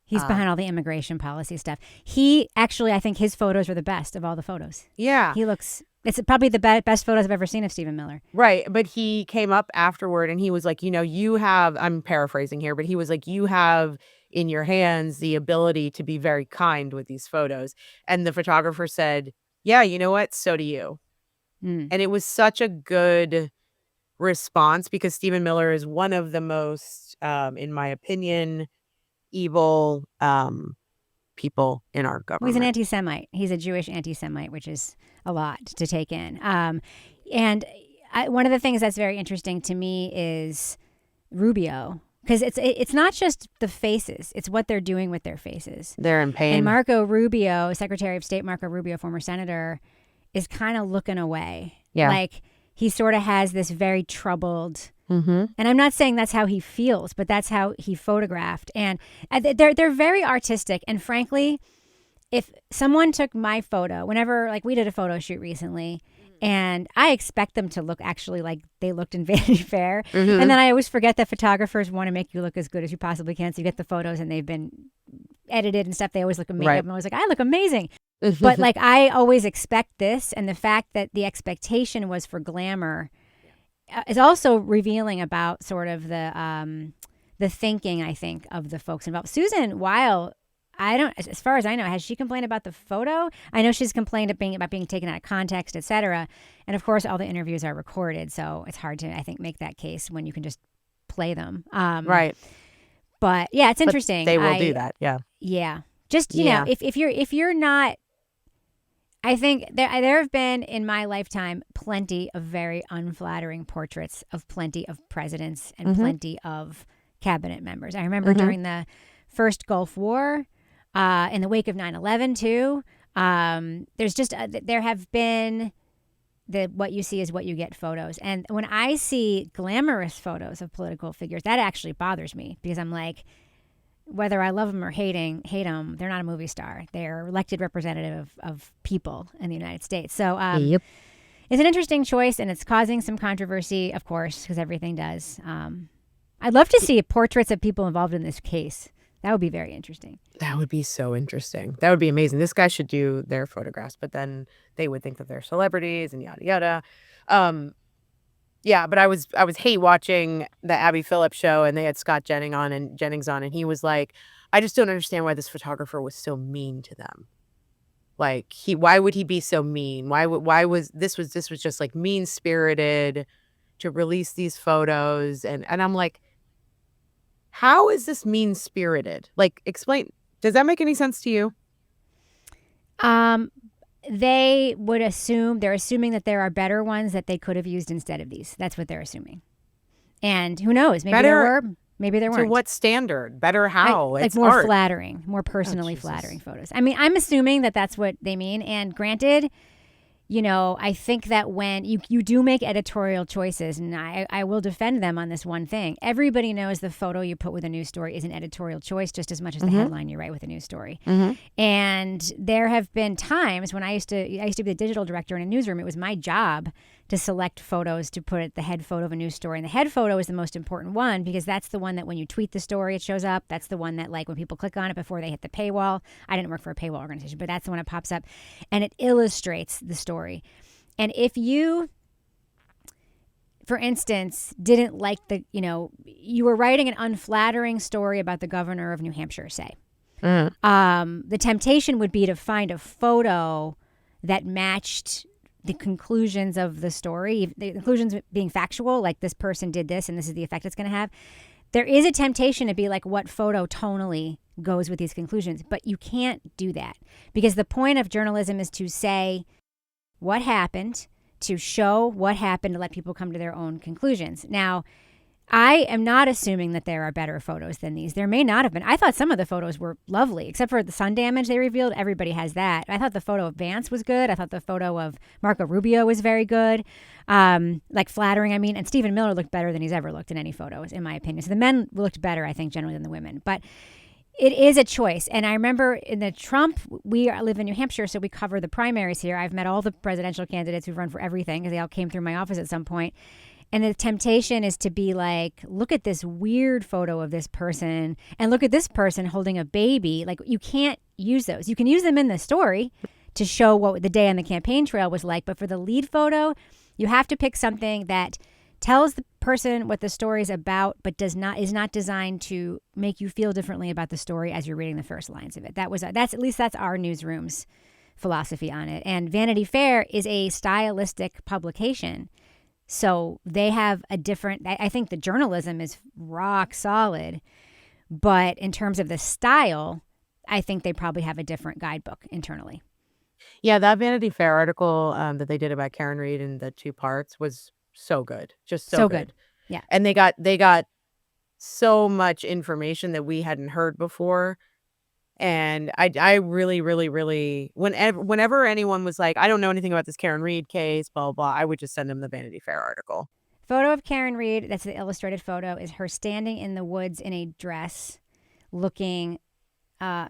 [SPEAKER 2] He's behind all the immigration policy stuff. He actually, I think his photos are the best of all the photos.
[SPEAKER 1] Yeah.
[SPEAKER 2] It's probably the best photos I've ever seen of Stephen Miller.
[SPEAKER 1] Right. But he came up afterward and he was like, you have, I'm paraphrasing here, but he was like, you have in your hands the ability to be very kind with these photos. And the photographer said, yeah, you know what? So do you. And it was such a good response because Stephen Miller is one of the most, in my opinion, evil people in our government.
[SPEAKER 2] Well, he's an anti-Semite. He's a Jewish anti-Semite, which is a lot to take in. And one of the things that's very interesting to me is Rubio, because it's not just the faces; it's what they're doing with their faces.
[SPEAKER 1] They're in pain.
[SPEAKER 2] And Marco Rubio, Secretary of State Marco Rubio, former senator, is kind of looking away.
[SPEAKER 1] Yeah,
[SPEAKER 2] like he sort of has this very troubled. And I'm not saying that's how he feels, but that's how he photographed. And they're very artistic. And frankly, if someone took my photo, whenever, like we did a photo shoot recently, and I expect them to look actually like they looked in Vanity Fair. And then I always forget that photographers want to make you look as good as you possibly can. So you get the photos and they've been edited and stuff. They always look amazing. Right. And I was like, I look amazing. But like I always expect this. And the fact that the expectation was for glamour is also revealing about sort of the thinking, I think, of the folks involved. Susan Weil, as far as I know, has she complained about the photo? I know she's complained about being taken out of context, etc. And of course, all the interviews are recorded, so it's hard to, I think, make that case when you can just play them. Right. But yeah, it's interesting.
[SPEAKER 1] But they will do that. Yeah.
[SPEAKER 2] Yeah. Just you know, if you're not. I think there have been in my lifetime plenty of very unflattering portraits of plenty of presidents and plenty of cabinet members. I remember during the first Gulf War, in the wake of 9/11 too. There have been what you see is what you get photos. And when I see glamorous photos of political figures, that actually bothers me because I'm like, whether I love them or hate them, they're not a movie star. They're elected representative of people in the United States. So it's an interesting choice, and it's causing some controversy, of course, because everything does. I'd love to see portraits of people involved in this case. That would be very interesting.
[SPEAKER 1] That would be so interesting. That would be amazing. This guy should do their photographs, but then they would think that they're celebrities and yada yada. Yeah, but I was hate watching the Abby Phillips show, and they had Scott Jennings on, and he was like, I just don't understand why this photographer was so mean to them. Like, why would he be so mean? Why was just like mean spirited to release these photos? And I'm like, how is this mean spirited? Like, explain. Does that make any sense to you?
[SPEAKER 2] They would assume, they're assuming that there are better ones that they could have used instead of these. That's what they're assuming. And who knows? Maybe there were, maybe there weren't.
[SPEAKER 1] To what standard? Better how?
[SPEAKER 2] Like
[SPEAKER 1] it's
[SPEAKER 2] more
[SPEAKER 1] art.
[SPEAKER 2] flattering, more personally flattering photos. I mean, I'm assuming that that's what they mean. And granted, you know, I think that when you do make editorial choices, and I will defend them on this one thing. Everybody knows the photo you put with a news story is an editorial choice just as much as the headline you write with a news story. And there have been times when I used to be the digital director in a newsroom. It was my job to select photos to put at the head photo of a news story. And the head photo is the most important one because that's the one that when you tweet the story, it shows up. That's the one that, like, when people click on it before they hit the paywall. I didn't work for a paywall organization, but that's the one that pops up. And it illustrates the story. And if you, for instance, didn't like you were writing an unflattering story about the governor of New Hampshire, say, the temptation would be to find a photo that matched the conclusions of the story, the conclusions being factual, like this person did this and this is the effect it's going to have. There is a temptation to be like, what photo tonally goes with these conclusions? But you can't do that because the point of journalism is to say what happened, to show what happened, to let people come to their own conclusions. Now, I am not assuming that there are better photos than these. There may not have been. I thought some of the photos were lovely, except for the sun damage they revealed. Everybody has that. I thought the photo of Vance was good. I thought the photo of Marco Rubio was very good. Like flattering, I mean. And Stephen Miller looked better than he's ever looked in any photos, in my opinion. So the men looked better, I think, generally than the women. But it is a choice. And I remember in the Trump, we live in New Hampshire, so we cover the primaries here. I've met all the presidential candidates who've run for everything because they all came through my office at some point. And the temptation is to be like, look at this weird photo of this person and look at this person holding a baby. Like, you can't use those. You can use them in the story to show what the day on the campaign trail was like. But for the lead photo, you have to pick something that tells the person what the story is about, but is not designed to make you feel differently about the story as you're reading the first lines of it. That's our newsroom's philosophy on it. And Vanity Fair is a stylistic publication. So they have a different, I think the journalism is rock solid, but in terms of the style, I think they probably have a different guidebook internally.
[SPEAKER 1] Yeah, that Vanity Fair article that they did about Karen Reed in the 2 parts was so good. Just so good.
[SPEAKER 2] Yeah.
[SPEAKER 1] And they got so much information that we hadn't heard before. And I really, really, really, whenever anyone was like, I don't know anything about this Karen Reed case, blah, blah, I would just send them the Vanity Fair article.
[SPEAKER 2] Photo of Karen Reed, that's the illustrated photo, is her standing in the woods in a dress looking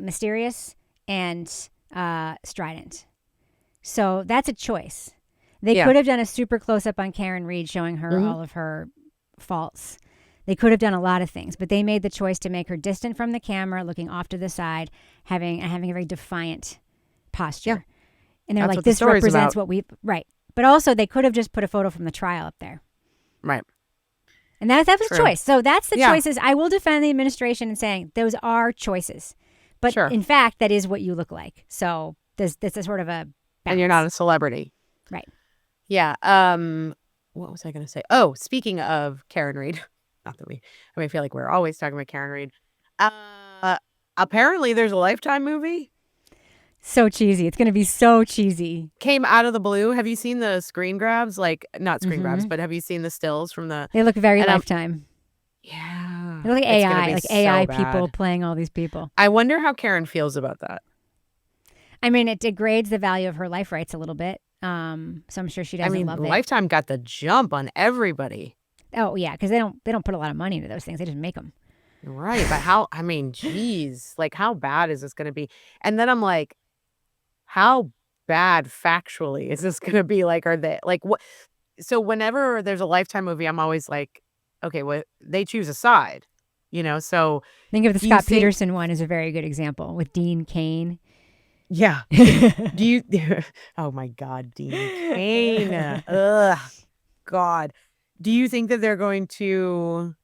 [SPEAKER 2] mysterious and strident. So that's a choice. They could have done a super close-up on Karen Reed showing her all of her faults. They could have done a lot of things, but they made the choice to make her distant from the camera, looking off to the side, having a very defiant posture. Yeah. And they're like, this represents what we... Right. But also, they could have just put a photo from the trial up there.
[SPEAKER 1] Right.
[SPEAKER 2] And that was a choice. So that's the choices. I will defend the administration in saying those are choices. But in fact, that is what you look like. So there's a sort of a balance.
[SPEAKER 1] And you're not a celebrity.
[SPEAKER 2] Right.
[SPEAKER 1] Yeah. What was I going to say? Oh, speaking of Karen Reed... Not that I feel like we're always talking about Karen Reed. Apparently there's a Lifetime movie.
[SPEAKER 2] So cheesy. It's going to be so cheesy.
[SPEAKER 1] Came out of the blue. Have you seen the screen grabs? Like, not screen grabs, but have you seen the stills from the...
[SPEAKER 2] They look very Lifetime.
[SPEAKER 1] Yeah.
[SPEAKER 2] They look like AI. Like AI people playing all these people.
[SPEAKER 1] I wonder how Karen feels about that.
[SPEAKER 2] I mean, it degrades the value of her life rights a little bit. So I'm sure she doesn't love it.
[SPEAKER 1] Lifetime got the jump on everybody.
[SPEAKER 2] Oh, yeah, because they don't put a lot of money into those things. They just make them.
[SPEAKER 1] Right, but geez, like, how bad is this going to be? And then I'm like, how bad factually is this going to be? Like, are they, like, what? So whenever there's a Lifetime movie, I'm always like, okay, well, they choose a side, so.
[SPEAKER 2] Think of the Scott Peterson one as a very good example with Dean Cain.
[SPEAKER 1] Yeah. Oh my God, Dean Cain. Ugh, God. Do you think that they're going to,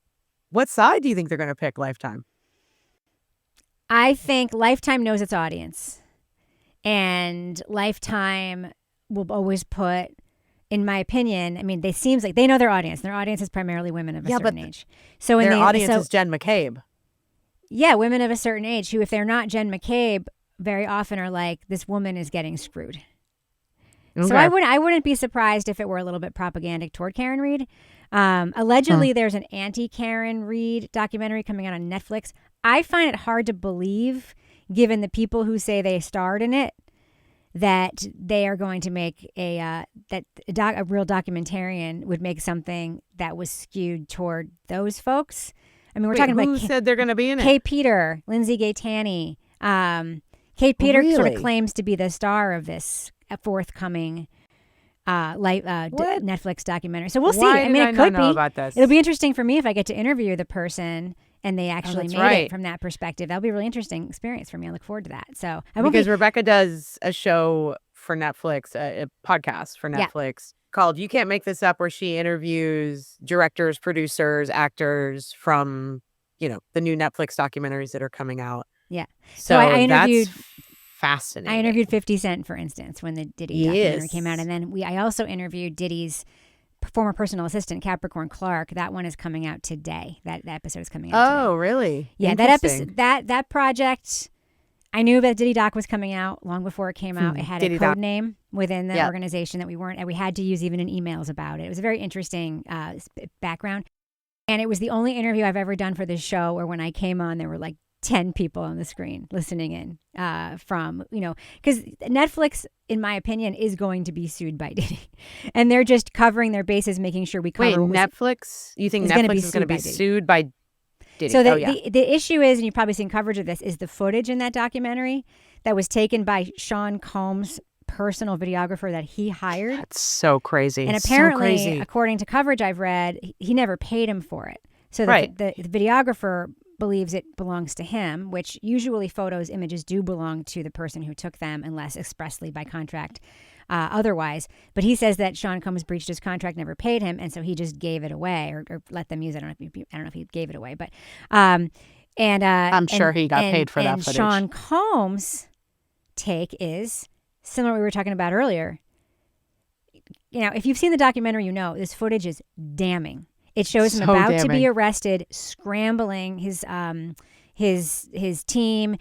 [SPEAKER 1] what side do you think they're going to pick Lifetime?
[SPEAKER 2] I think Lifetime knows its audience, and Lifetime will always put, in my opinion, I mean, they seems like they know their audience. Their audience is primarily women of a certain age. So
[SPEAKER 1] their audience is Jen McCabe.
[SPEAKER 2] Yeah, women of a certain age who, if they're not Jen McCabe, very often are like, this woman is getting screwed. Okay. So I wouldn't be surprised if it were a little bit propagandic toward Karen Read. Allegedly, there's an anti-Karen Read documentary coming out on Netflix. I find it hard to believe, given the people who say they starred in it, that they are going to make a real documentarian would make something that was skewed toward those folks. I mean, we're talking about
[SPEAKER 1] who said they're going to be in it?
[SPEAKER 2] Kate Peter, Lindsay Gaetani. Kate Peter sort of claims to be the star of this forthcoming Netflix documentary. So we'll see. I mean, it could be.
[SPEAKER 1] About this?
[SPEAKER 2] It'll be interesting for me if I get to interview the person and they actually made it from that perspective. That'll be a really interesting experience for me. I look forward to that. So because
[SPEAKER 1] Rebecca does a show for Netflix, a podcast for Netflix called "You Can't Make This Up," where she interviews directors, producers, actors from the new Netflix documentaries that are coming out.
[SPEAKER 2] Yeah.
[SPEAKER 1] So I interviewed. That's fascinating.
[SPEAKER 2] I interviewed 50 Cent, for instance, when the Diddy documentary came out, and then I also interviewed Diddy's former personal assistant, Capricorn Clark. That one is coming out today. That episode is coming out today.
[SPEAKER 1] Oh, really?
[SPEAKER 2] Yeah, that episode, that project, I knew that Diddy Doc was coming out long before it came out. It had a code name within the organization that we had to use even in emails about it. It was a very interesting background. And it was the only interview I've ever done for this show where when I came on, there were like 10 people on the screen listening in because Netflix, in my opinion, is going to be sued by Diddy. And they're just covering their bases, making sure we cover.
[SPEAKER 1] Wait, Netflix? You think Netflix is going to be sued by Diddy?
[SPEAKER 2] So the issue is, and you've probably seen coverage of this, is the footage in that documentary that was taken by Sean Combs' personal videographer that he hired.
[SPEAKER 1] That's so crazy.
[SPEAKER 2] And apparently, according to coverage I've read, he never paid him for it. So the videographer believes it belongs to him, which usually images do belong to the person who took them unless expressly by contract otherwise. But he says that Sean Combs breached his contract, never paid him, and so he just gave it away or let them use it. I don't know if he gave it away, but I'm
[SPEAKER 1] sure he got paid for that footage.
[SPEAKER 2] Sean Combs' take is similar to what we were talking about earlier. If you've seen the documentary, this footage is damning. It shows him about to be arrested, scrambling his team,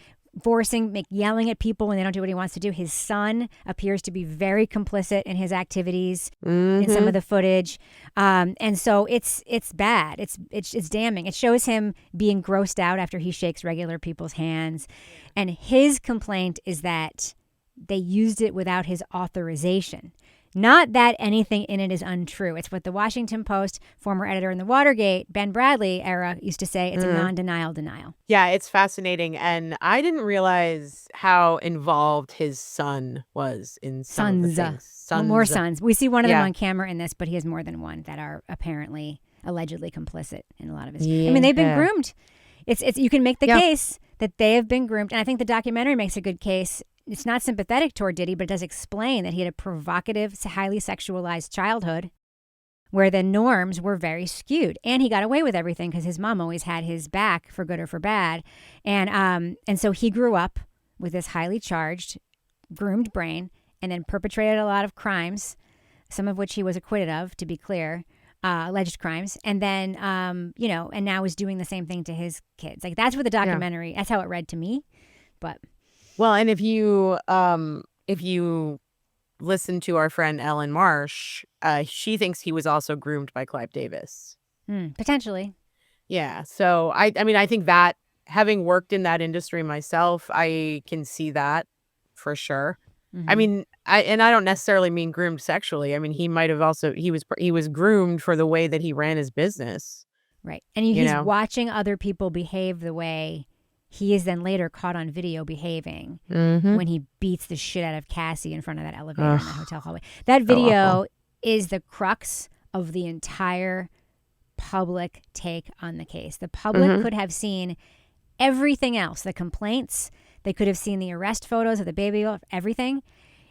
[SPEAKER 2] yelling at people when they don't do what he wants to do. His son appears to be very complicit in his activities in some of the footage, and so it's bad. It's damning. It shows him being grossed out after he shakes regular people's hands, and his complaint is that they used it without his authorization. Not that anything in it is untrue. It's what the Washington Post, former editor in the Watergate, Ben Bradlee era, used to say. It's a non-denial denial.
[SPEAKER 1] Yeah, it's fascinating. And I didn't realize how involved his son was in some of the things.
[SPEAKER 2] More sons. We see one of them on camera in this, but he has more than one that are allegedly complicit in a lot of his. I mean, they've been groomed. It's you can make the case that they have been groomed. And I think the documentary makes a good case. It's not sympathetic toward Diddy, but it does explain that he had a provocative, highly sexualized childhood where the norms were very skewed. And he got away with everything because his mom always had his back for good or for bad. And so he grew up with this highly charged, groomed brain and then perpetrated a lot of crimes, some of which he was acquitted of, to be clear, alleged crimes. And then, and now is doing the same thing to his kids. Like, that's what the documentary, that's how it read to me. But...
[SPEAKER 1] Well, and if you listen to our friend Ellen Marsh, she thinks he was also groomed by Clive Davis.
[SPEAKER 2] Potentially. Yeah.
[SPEAKER 1] So I think that, having worked in that industry myself, I can see that for sure. I mean, I don't necessarily mean groomed sexually. I mean, he might have also he was groomed for the way that he ran his business.
[SPEAKER 2] Right. And he's watching other people behave the way he is then later caught on video behaving when he beats the shit out of Cassie in front of that elevator in the hotel hallway. That video is the crux of the entire public take on the case. The public could have seen everything else, the complaints. They could have seen the arrest photos of the baby, everything.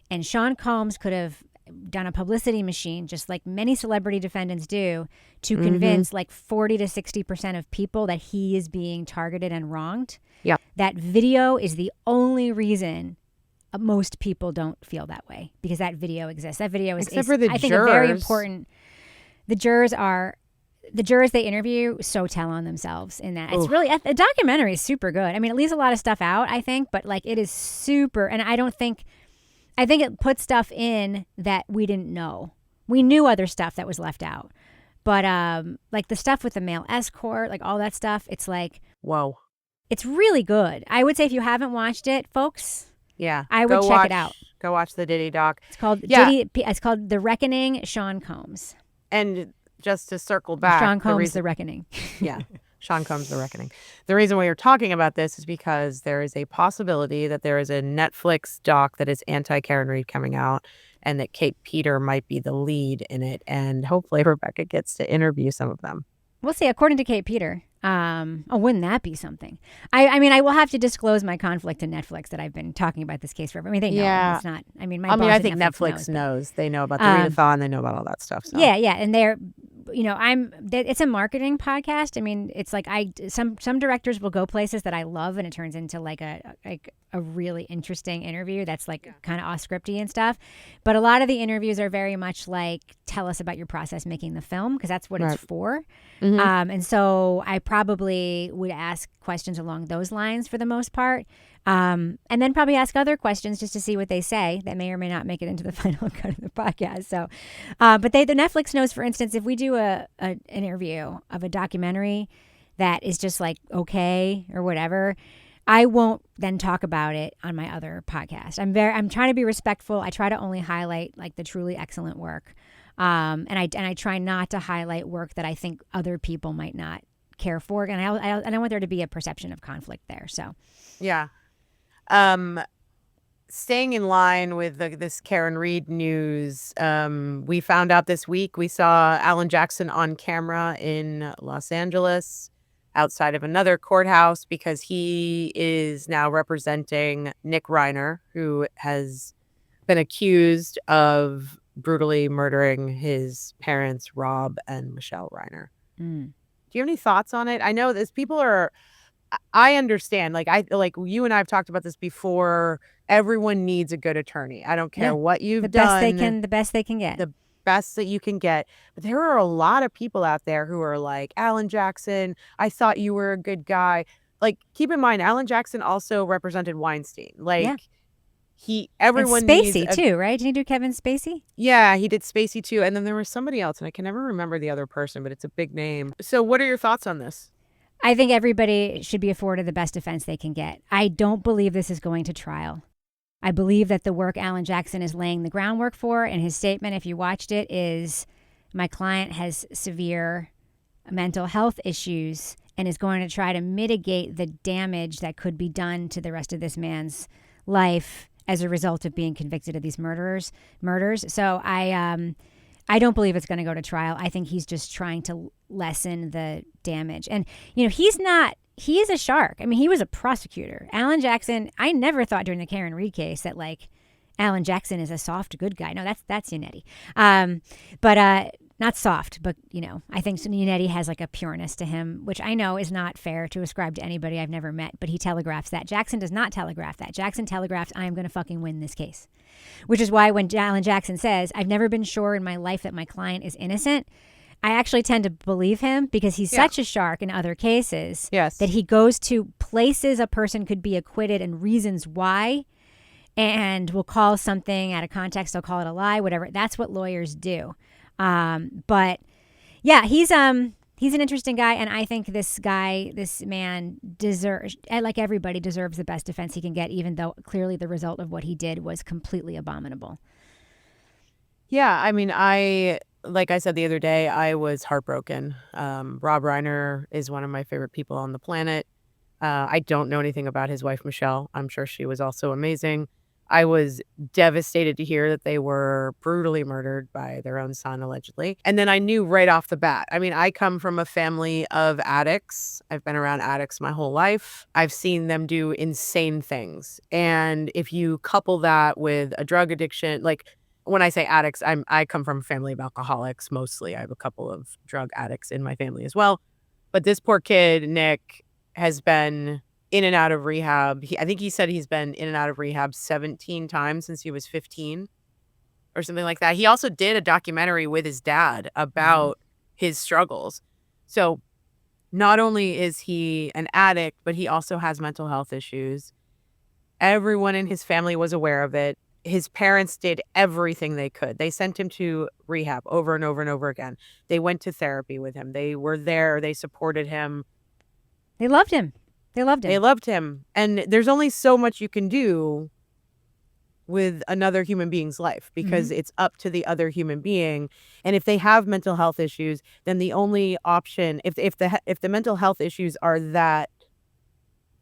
[SPEAKER 2] And Sean Combs could have done a publicity machine, just like many celebrity defendants do, to convince like 40 to 60% of people that he is being targeted and wronged.
[SPEAKER 1] Yeah.
[SPEAKER 2] That video is the only reason most people don't feel that way, because that video exists. That video is,
[SPEAKER 1] Except for the
[SPEAKER 2] I think,
[SPEAKER 1] jurors.
[SPEAKER 2] a very important. The jurors they interview so tell on themselves in that. It's really, the documentary is super good. I mean, it leaves a lot of stuff out, I think, but like it is super, and I think it puts stuff in that we didn't know. We knew other stuff that was left out. But like the stuff with the male escort, like all that stuff, it's like,
[SPEAKER 1] whoa.
[SPEAKER 2] It's really good. I would say if you haven't watched it, folks, I would check it out.
[SPEAKER 1] Go watch the Diddy doc.
[SPEAKER 2] It's called It's called The Reckoning, Sean Combs.
[SPEAKER 1] And just to circle back,
[SPEAKER 2] Sean Combs, The Reckoning.
[SPEAKER 1] Yeah, Sean Combs, The Reckoning. The reason why you're talking about this is because there is a possibility that there is a Netflix doc that is anti-Karen Reed coming out, and that Kate Peter might be the lead in it, and hopefully Rebecca gets to interview some of them.
[SPEAKER 2] We'll see. According to Kate Peter. Wouldn't that be something? I mean, I will have to disclose my conflict to Netflix that I've been talking about this case forever. I mean, they know it's not. I mean,
[SPEAKER 1] I think Netflix knows. They know about the readathon. They know about all that stuff. So.
[SPEAKER 2] Yeah, and they're, it's a marketing podcast. I mean, it's like some directors will go places that I love, and it turns into like a really interesting interview that's like kind of off scripty and stuff. But a lot of the interviews are very much like, tell us about your process making the film, because that's what it's for. And so I probably would ask questions along those lines for the most part. And then probably ask other questions just to see what they say that may or may not make it into the final cut of the podcast. So, but the Netflix knows, for instance, if we do an interview of a documentary that is just like okay or whatever, I won't then talk about it on my other podcast. I'm trying to be respectful. I try to only highlight like the truly excellent work. And I try not to highlight work that I think other people might not care for. And I want there to be a perception of conflict there. So,
[SPEAKER 1] yeah. Staying in line with this Karen Reed news, we found out this week we saw Alan Jackson on camera in Los Angeles outside of another courthouse, because he is now representing Nick Reiner, who has been accused of brutally murdering his parents, Rob and Michelle Reiner. Do you have any thoughts on it? I know this I understand. Like you and I have talked about this before. Everyone needs a good attorney. I don't care what you've done.
[SPEAKER 2] The best they can get.
[SPEAKER 1] The best that you can get. But there are a lot of people out there who are like, Alan Jackson, I thought you were a good guy. Like, keep in mind, Alan Jackson also represented Weinstein. Like, everyone
[SPEAKER 2] needs Spacey too, right? Did he do Kevin Spacey?
[SPEAKER 1] Yeah, he did Spacey too. And then there was somebody else, and I can never remember the other person, but it's a big name. So what are your thoughts on this?
[SPEAKER 2] I think everybody should be afforded the best defense they can get. I don't believe this is going to trial. I believe that the work Alan Jackson is laying the groundwork for, and his statement, if you watched it, is my client has severe mental health issues and is going to try to mitigate the damage that could be done to the rest of this man's life as a result of being convicted of these murders. So I don't believe it's going to go to trial. I think he's just trying to lessen the damage. And, he is a shark. I mean, he was a prosecutor. Alan Jackson, I never thought during the Karen Reed case that like Alan Jackson is a soft good guy. No, that's Yannetti. But not soft, but I think Yannetti has like a pureness to him, which I know is not fair to ascribe to anybody I've never met, but he telegraphs that. Jackson does not telegraph that. Jackson telegraphs, I am going to fucking win this case. Which is why when Alan Jackson says, I've never been sure in my life that my client is innocent, I actually tend to believe him, because he's such a shark in other cases that he goes to places a person could be acquitted and reasons why, and will call something out of context. They'll call it a lie, whatever. That's what lawyers do. But yeah, he's an interesting guy, and I think this man deserves, like everybody, deserves the best defense he can get, even though clearly the result of what he did was completely abominable.
[SPEAKER 1] Yeah, I mean, like I said the other day, I was heartbroken. Rob Reiner is one of my favorite people on the planet. I don't know anything about his wife, Michelle. I'm sure she was also amazing. I was devastated to hear that they were brutally murdered by their own son, allegedly. And then I knew right off the bat. I mean, I come from a family of addicts. I've been around addicts my whole life. I've seen them do insane things. And if you couple that with a drug addiction, like when I say addicts, I come from a family of alcoholics mostly. I have a couple of drug addicts in my family as well. But this poor kid, Nick, has been in and out of rehab. I think he said he's been in and out of rehab 17 times since he was 15 or something like that. He also did a documentary with his dad about his struggles. So not only is he an addict, but he also has mental health issues. Everyone in his family was aware of it. His parents did everything they could. They sent him to rehab over and over and over again. They went to therapy with him. They were there. They supported him.
[SPEAKER 2] They loved him. They loved him.
[SPEAKER 1] They loved him. And there's only so much you can do with another human being's life because it's up to the other human being. And if they have mental health issues, then the only option, if the mental health issues are that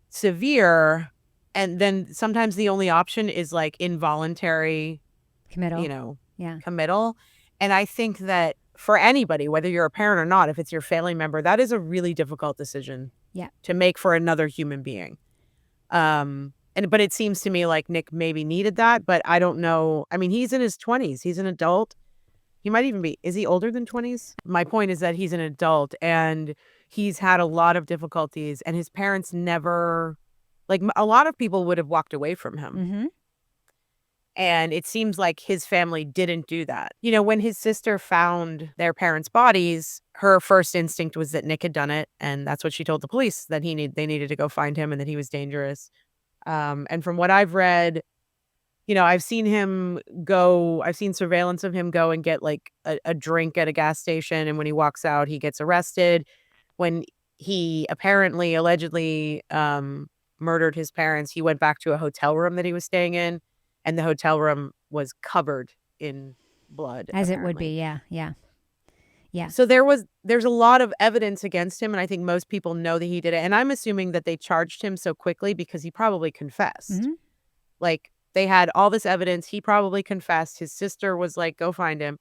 [SPEAKER 1] severe, and then sometimes the only option is like involuntary
[SPEAKER 2] committal.
[SPEAKER 1] Committal. And I think that for anybody, whether you're a parent or not, if it's your family member, that is a really difficult decision to make for another human being. But it seems to me like Nick maybe needed that, but I don't know. I mean, he's in his 20s. He's an adult. He might even be, is he older than 20s? My point is that he's an adult and he's had a lot of difficulties and his parents never, like a lot of people would have walked away from him. And it seems like his family didn't do that. You know, when his sister found their parents' bodies, her first instinct was that Nick had done it. And that's what she told the police, that they needed to go find him and that he was dangerous. And from what I've read, you know, I've seen surveillance of him go and get like a drink at a gas station. And when he walks out, he gets arrested. When he allegedly murdered his parents, he went back to a hotel room that he was staying in. And the hotel room was covered in blood.
[SPEAKER 2] As
[SPEAKER 1] apparently.
[SPEAKER 2] It would be, yeah.
[SPEAKER 1] So there's a lot of evidence against him, and I think most people know that he did it. And I'm assuming that they charged him so quickly because he probably confessed. Like, they had all this evidence. He probably confessed. His sister was like, go find him.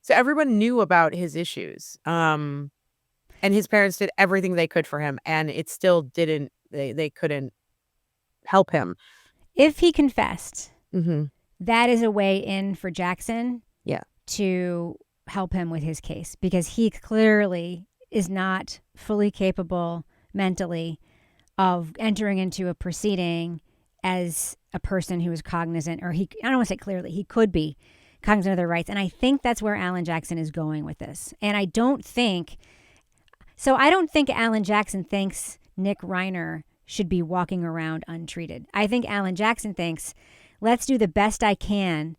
[SPEAKER 1] So everyone knew about his issues. And his parents did everything they could for him, and it still didn't, they couldn't help him.
[SPEAKER 2] If he confessed, that is a way in for Jackson to help him with his case, because he clearly is not fully capable mentally of entering into a proceeding as a person who is cognizant, or I don't want to say clearly, he could be cognizant of their rights. And I think that's where Alan Jackson is going with this. And I don't think Alan Jackson thinks Nick Reiner should be walking around untreated. I think Alan Jackson thinks, let's do the best I can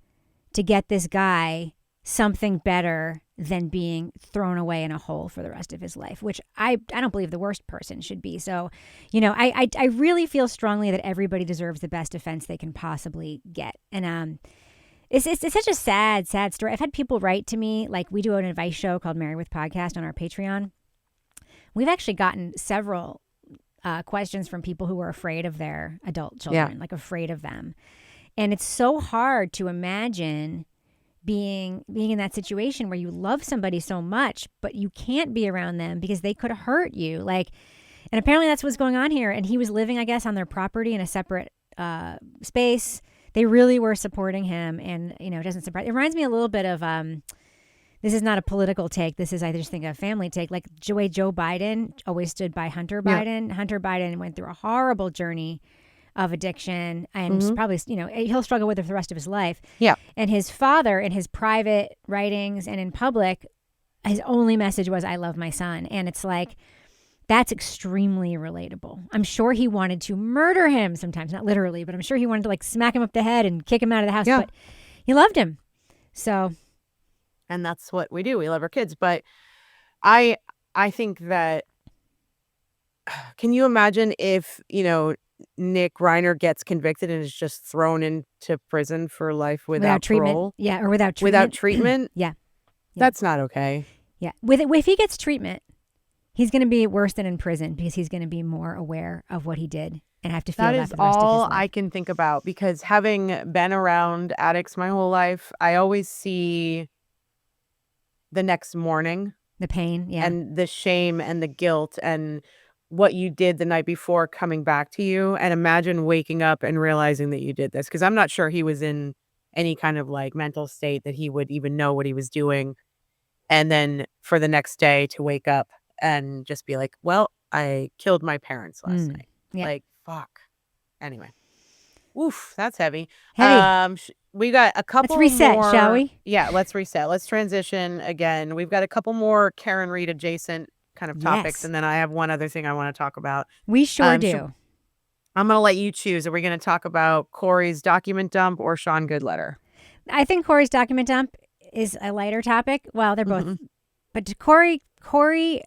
[SPEAKER 2] to get this guy something better than being thrown away in a hole for the rest of his life, which I don't believe the worst person should be. So, you know, I really feel strongly that everybody deserves the best defense they can possibly get. And it's such a sad story. I've had people write to me, like we do an advice show called Married with Podcast on our Patreon. We've actually gotten several questions from people who are afraid of their adult children, like afraid of them. And it's so hard to imagine being in that situation where you love somebody so much, but you can't be around them because they could hurt you. Like, and apparently that's what's going on here. And he was living, I guess, on their property in a separate space. They really were supporting him. And, you know, it doesn't surprise. It reminds me a little bit of, this is not a political take. This is, I just think, a family take. Like the way Joe Biden always stood by Hunter Biden. Yeah. Hunter Biden went through a horrible journey of addiction and probably, you know, he'll struggle with it for the rest of his life.
[SPEAKER 1] Yeah.
[SPEAKER 2] And his father, in his private writings and in public, his only message was, I love my son. And it's like, that's extremely relatable. I'm sure he wanted to murder him sometimes, not literally, but I'm sure he wanted to like smack him up the head and kick him out of the house. Yeah. But he loved him. So.
[SPEAKER 1] And that's what we do. We love our kids. But I think that, can you imagine if, you know, Nick Reiner gets convicted and is just thrown into prison for life without
[SPEAKER 2] treatment?
[SPEAKER 1] Parole?
[SPEAKER 2] Yeah, or without treatment.
[SPEAKER 1] Without treatment?
[SPEAKER 2] Yeah.
[SPEAKER 1] That's not okay.
[SPEAKER 2] Yeah. If he gets treatment, he's going to be worse than in prison because he's going to be more aware of what he did and have to feel that
[SPEAKER 1] is
[SPEAKER 2] for the rest
[SPEAKER 1] all
[SPEAKER 2] of his life.
[SPEAKER 1] I can think about, because having been around addicts my whole life, I always see the next morning.
[SPEAKER 2] The pain, yeah.
[SPEAKER 1] And the shame and the guilt and what you did the night before coming back to you. And imagine waking up and realizing that you did this. Because I'm not sure he was in any kind of like mental state that he would even know what he was doing. And then for the next day to wake up and just be like, well, I killed my parents last night.
[SPEAKER 2] Yeah.
[SPEAKER 1] Like, fuck. Anyway. Oof, that's heavy.
[SPEAKER 2] Heavy.
[SPEAKER 1] We got a couple
[SPEAKER 2] Let's reset,
[SPEAKER 1] more,
[SPEAKER 2] shall we?
[SPEAKER 1] Yeah, let's reset. Let's transition again. We've got a couple more Karen Reed adjacent kind of topics, and then I have one other thing I want to talk about.
[SPEAKER 2] We sure do.
[SPEAKER 1] I'm going to let you choose. Are we going to talk about Corey's document dump or Sean Goodletter?
[SPEAKER 2] I think Corey's document dump is a lighter topic. Well, they're both. But Corey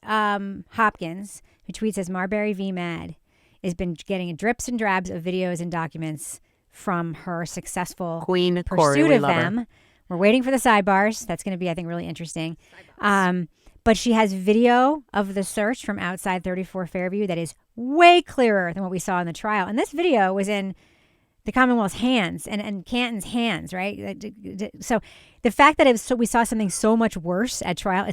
[SPEAKER 2] Hopkins, who tweets as Marbury v. Mad, has been getting drips and drabs of videos and documents from her successful
[SPEAKER 1] Queen
[SPEAKER 2] pursuit
[SPEAKER 1] Corey,
[SPEAKER 2] of them. We're waiting for the sidebars. That's going to be, I think, really interesting. But she has video of the search from outside 34 Fairview that is way clearer than what we saw in the trial. And this video was in the Commonwealth's hands and Canton's hands, right? So the fact that we saw something so much worse at trial,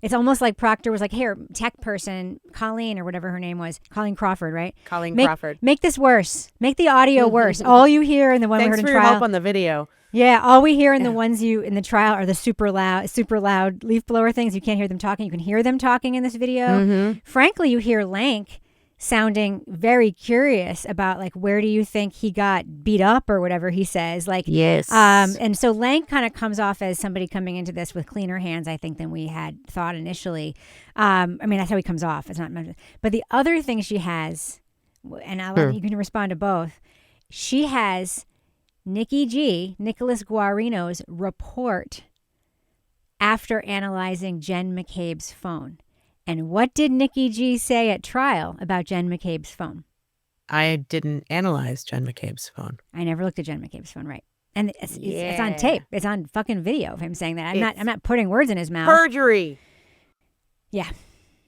[SPEAKER 2] it's almost like Proctor was like, here, tech person, Colleen or whatever her name was, Colleen Crawford, right?
[SPEAKER 1] Crawford.
[SPEAKER 2] Make this worse. Make the audio worse. All you hear in the one we heard in trial.
[SPEAKER 1] Thanks for your help on the video.
[SPEAKER 2] Yeah, all we hear in the ones in the trial are the super loud leaf blower things. You can't hear them talking. You can hear them talking in this video. Frankly, you hear Lank sounding very curious about like, where do you think he got beat up or whatever he says, like,
[SPEAKER 1] yes.
[SPEAKER 2] And so Lank kind of comes off as somebody coming into this with cleaner hands, I think, than we had thought initially. I mean, that's how he comes off. It's not, but the other thing she has, and you can respond to both. She has Nicholas Guarino's report after analyzing Jen McCabe's phone. And what did Nikki G say at trial about Jen McCabe's phone?
[SPEAKER 1] I didn't analyze Jen McCabe's phone.
[SPEAKER 2] I never looked at Jen McCabe's phone, right? And it's on tape. It's on fucking video of him saying that. I'm not putting words in his mouth.
[SPEAKER 1] Perjury.
[SPEAKER 2] Yeah.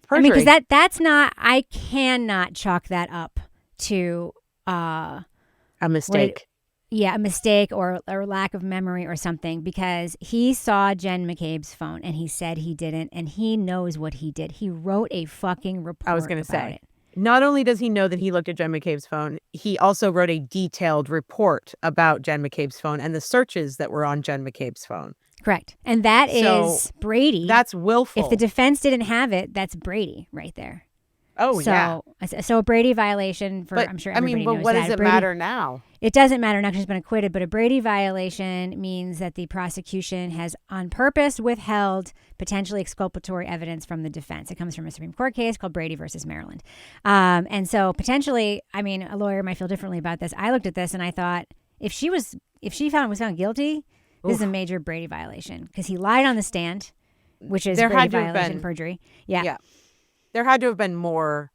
[SPEAKER 1] Perjury.
[SPEAKER 2] I mean, because that's not. I cannot chalk that up to
[SPEAKER 1] a mistake.
[SPEAKER 2] A mistake or lack of memory or something, because he saw Jen McCabe's phone and he said he didn't, and he knows what he did. He wrote a fucking report.
[SPEAKER 1] I was going to say,
[SPEAKER 2] it.
[SPEAKER 1] Not only does he know that he looked at Jen McCabe's phone, he also wrote a detailed report about Jen McCabe's phone and the searches that were on Jen McCabe's phone.
[SPEAKER 2] Correct. And that is Brady.
[SPEAKER 1] That's willful.
[SPEAKER 2] If the defense didn't have it, that's Brady right there.
[SPEAKER 1] Oh, yeah.
[SPEAKER 2] So a Brady violation for, I'm sure everybody knows that.
[SPEAKER 1] What does it matter now?
[SPEAKER 2] It doesn't matter now because she's been acquitted, but a Brady violation means that the prosecution has on purpose withheld potentially exculpatory evidence from the defense. It comes from a Supreme Court case called Brady versus Maryland. And so potentially, I mean, a lawyer might feel differently about this. I looked at this and I thought, if she was found guilty, this is a major Brady violation because he lied on the stand, which is Brady violation, perjury. Yeah.
[SPEAKER 1] There had to have been more.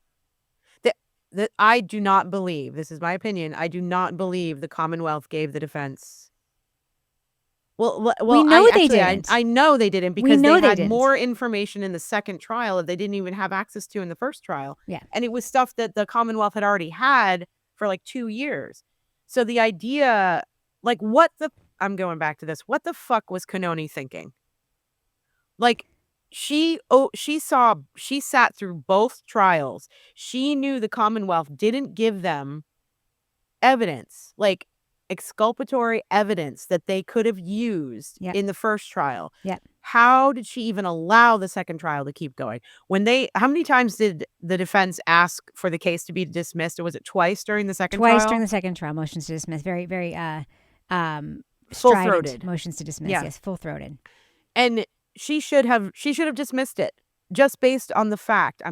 [SPEAKER 1] That I do not believe, this is my opinion, I do not believe the Commonwealth gave the defense. Well,
[SPEAKER 2] we know they didn't.
[SPEAKER 1] I know they didn't because they had more information in the second trial that they didn't even have access to in the first trial.
[SPEAKER 2] Yeah.
[SPEAKER 1] And it was stuff that the Commonwealth had already had for like 2 years. So the idea, like I'm going back to this. What the fuck was Canoni thinking? Like, she sat through both trials. She knew the Commonwealth didn't give them evidence, like exculpatory evidence that they could have used in the first trial.
[SPEAKER 2] Yep.
[SPEAKER 1] How did she even allow the second trial to keep going? How many times did the defense ask for the case to be dismissed? Or was it twice during the second trial?
[SPEAKER 2] Twice during the second trial. Motions to dismiss. Very, very
[SPEAKER 1] full-throated
[SPEAKER 2] motions to dismiss. Yes, full-throated.
[SPEAKER 1] And she should have dismissed it just based on the fact,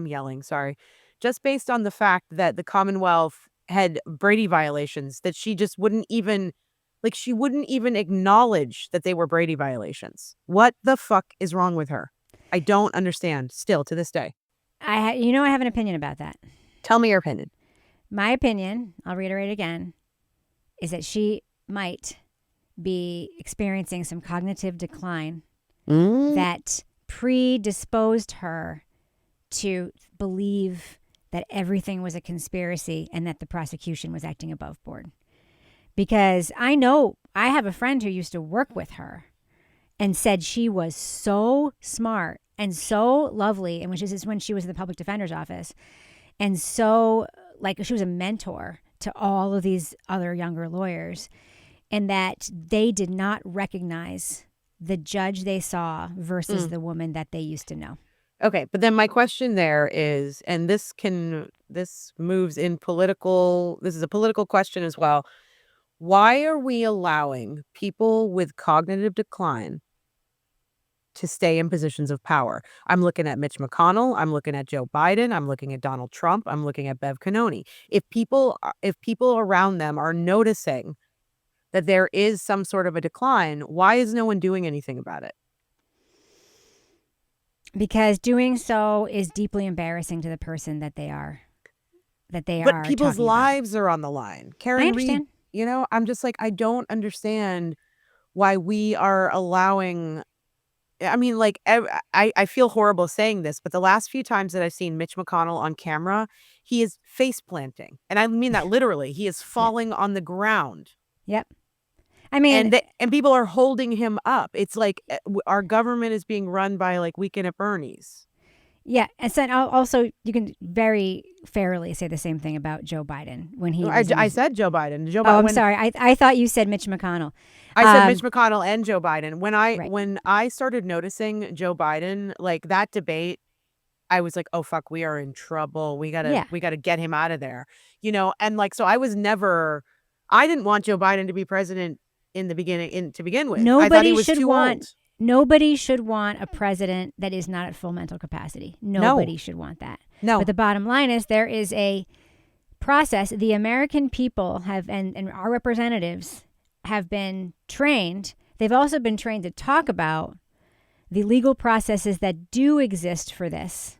[SPEAKER 1] just based on the fact that the Commonwealth had Brady violations that she just wouldn't even acknowledge that they were Brady violations. What the fuck is wrong with her? I don't understand still to this day.
[SPEAKER 2] I have an opinion about that.
[SPEAKER 1] Tell me your opinion.
[SPEAKER 2] My opinion, I'll reiterate again, is that she might be experiencing some cognitive decline that predisposed her to believe that everything was a conspiracy and that the prosecution was acting above board. Because I have a friend who used to work with her and said she was so smart and so lovely, and which is when she was in the public defender's office, and so like she was a mentor to all of these other younger lawyers. and that they did not recognize the judge they saw versus the woman that they used to know.
[SPEAKER 1] Okay, but then my question there is, and this moves in political, this is a political question as well. Why are we allowing people with cognitive decline to stay in positions of power? I'm looking at Mitch McConnell, I'm looking at Joe Biden, I'm looking at Donald Trump, I'm looking at Bev Canoni. If people around them are noticing that there is some sort of a decline, why is no one doing anything about it?
[SPEAKER 2] Because doing so is deeply embarrassing to the person that they are.
[SPEAKER 1] But people's lives are on the line. Karen
[SPEAKER 2] I understand.
[SPEAKER 1] Reed, I'm just like, I don't understand why we are allowing. I mean, like, I feel horrible saying this, but the last few times that I've seen Mitch McConnell on camera, he is face planting. And I mean that literally. He is falling on the ground.
[SPEAKER 2] Yep. I mean,
[SPEAKER 1] and people are holding him up. It's like our government is being run by like Weekend at Bernie's.
[SPEAKER 2] Yeah, and so also you can very fairly say the same thing about Joe Biden when he.
[SPEAKER 1] I said Joe Biden.
[SPEAKER 2] I'm sorry. I thought you said Mitch McConnell.
[SPEAKER 1] I said Mitch McConnell and Joe Biden. When I started noticing Joe Biden, like that debate, I was like, oh fuck, we are in trouble. We gotta get him out of there. And like so I didn't want Joe Biden to be president in the beginning to begin with. I thought he was too old.
[SPEAKER 2] Nobody should want a president that is not at full mental capacity. Nobody should want that.
[SPEAKER 1] No.
[SPEAKER 2] But the bottom line is there is a process. The American people have, and our representatives have been trained. They've also been trained to talk about the legal processes that do exist for this.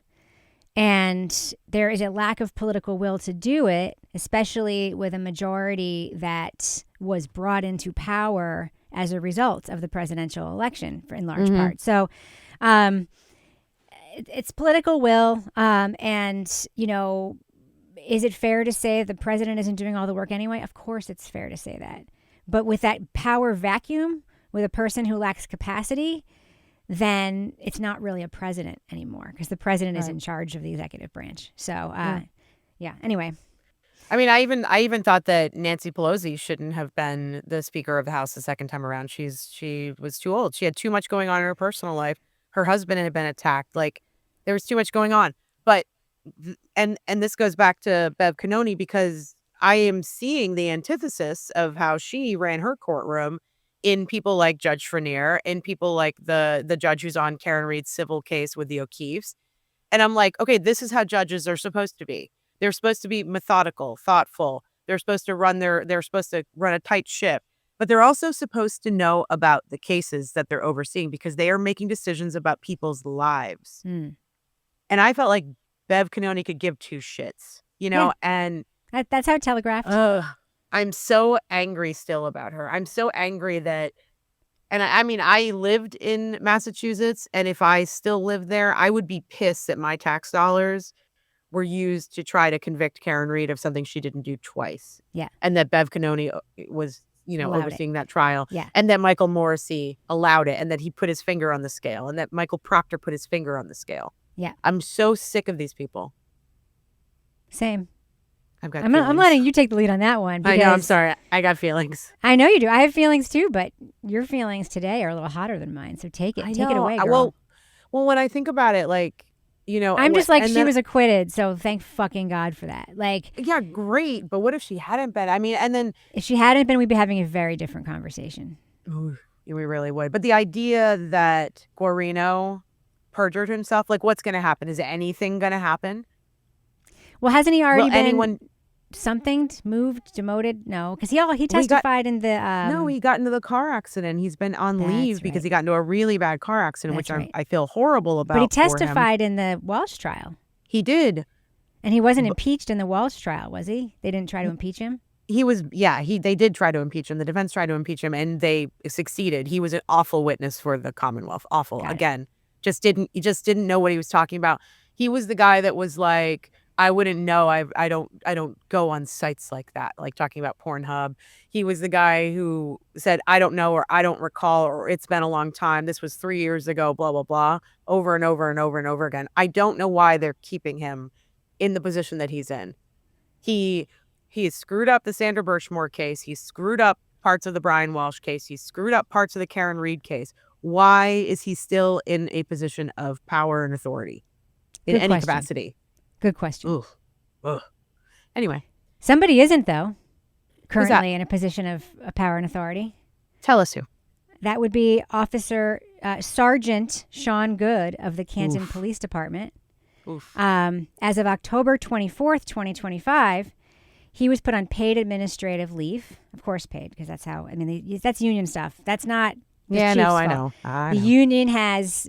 [SPEAKER 2] And there is a lack of political will to do it, especially with a majority that was brought into power as a result of the presidential election in large part. So it's political will. And, is it fair to say the president isn't doing all the work anyway? Of course it's fair to say that. But with that power vacuum, with a person who lacks capacity, then it's not really a president anymore because the president is in charge of the executive branch. So, anyway.
[SPEAKER 1] I mean, I even thought that Nancy Pelosi shouldn't have been the Speaker of the House the second time around. She was too old. She had too much going on in her personal life. Her husband had been attacked. Like, there was too much going on. But and this goes back to Bev Canoni because I am seeing the antithesis of how she ran her courtroom in people like Judge Frenier and people like the judge who's on Karen Reed's civil case with the O'Keefes. And I'm like, okay, this is how judges are supposed to be. They're supposed to be methodical, thoughtful. They're supposed to run a tight ship, but they're also supposed to know about the cases that they're overseeing because they are making decisions about people's lives. And I felt like Bev Canoni could give two shits, and
[SPEAKER 2] that's how it telegraphed.
[SPEAKER 1] I'm so angry still about her. I'm so angry that, and I mean, I lived in Massachusetts, and if I still lived there, I would be pissed that my tax dollars were used to try to convict Karen Reed of something she didn't do twice.
[SPEAKER 2] Yeah.
[SPEAKER 1] And that Bev Canoni was, overseeing that trial.
[SPEAKER 2] Yeah.
[SPEAKER 1] And that Michael Morrissey allowed it and that he put his finger on the scale and that Michael Proctor put his finger on the scale.
[SPEAKER 2] Yeah.
[SPEAKER 1] I'm so sick of these people.
[SPEAKER 2] Same.
[SPEAKER 1] I'm
[SPEAKER 2] letting you take the lead on that one.
[SPEAKER 1] I know. I'm sorry. I got feelings.
[SPEAKER 2] I know you do. I have feelings too, but your feelings today are a little hotter than mine. So take it. Take it away, girl.
[SPEAKER 1] Well, when I think about it, like,
[SPEAKER 2] I'm just like, she was acquitted, so thank fucking God for that. Like,
[SPEAKER 1] yeah, great. But what if she hadn't been? I mean, and then
[SPEAKER 2] if she hadn't been, we'd be having a very different conversation.
[SPEAKER 1] Ooh, we really would. But the idea that Guarino perjured himself, like, what's going to happen? Is anything going to happen?
[SPEAKER 2] Well, hasn't he already been moved, demoted? No, because he testified in the.
[SPEAKER 1] No, he got into the car accident. He's been on leave because he got into a really bad car accident, which I feel horrible about.
[SPEAKER 2] But he testified in the Walsh trial.
[SPEAKER 1] He did,
[SPEAKER 2] and he wasn't impeached in the Walsh trial, was he? They didn't try to impeach him.
[SPEAKER 1] He was. Yeah, they did try to impeach him. The defense tried to impeach him, and they succeeded. He was an awful witness for the Commonwealth. Awful. Again, just didn't know what he was talking about. He was the guy that was like, I wouldn't know. I don't go on sites like that, like talking about Pornhub. He was the guy who said, I don't know, or I don't recall, or it's been a long time. This was 3 years ago, blah, blah, blah, over and over and over and over again. I don't know why they're keeping him in the position that he's in. He screwed up the Sandra Birchmore case. He screwed up parts of the Brian Walsh case. He's screwed up parts of the Karen Reed case. Why is he still in a position of power and authority in
[SPEAKER 2] Good
[SPEAKER 1] any
[SPEAKER 2] question.
[SPEAKER 1] capacity?
[SPEAKER 2] Good question.
[SPEAKER 1] Ugh. Ugh. Anyway.
[SPEAKER 2] Somebody isn't, though, currently in a position of power and authority.
[SPEAKER 1] Tell us who.
[SPEAKER 2] That would be Officer Sergeant Sean Good of the Canton Police Department. As of October 24th, 2025, he was put on paid administrative leave. Of course, paid, because that's how, that's union stuff. That's not the chief's fault.
[SPEAKER 1] I know.
[SPEAKER 2] The union has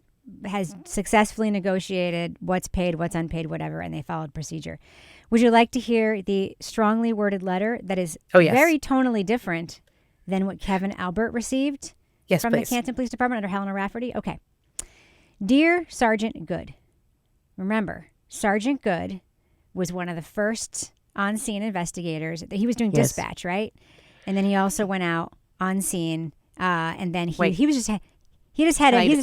[SPEAKER 2] successfully negotiated what's paid, what's unpaid, whatever, and they followed procedure. Would you like to hear the strongly worded letter that is very tonally different than what Kevin Albert received from the Canton Police Department under Helena Rafferty? Okay. Dear Sergeant Good, remember, Sergeant Good was one of the first on-scene investigators. He was doing dispatch, right? And then he also went out on scene, and then he had his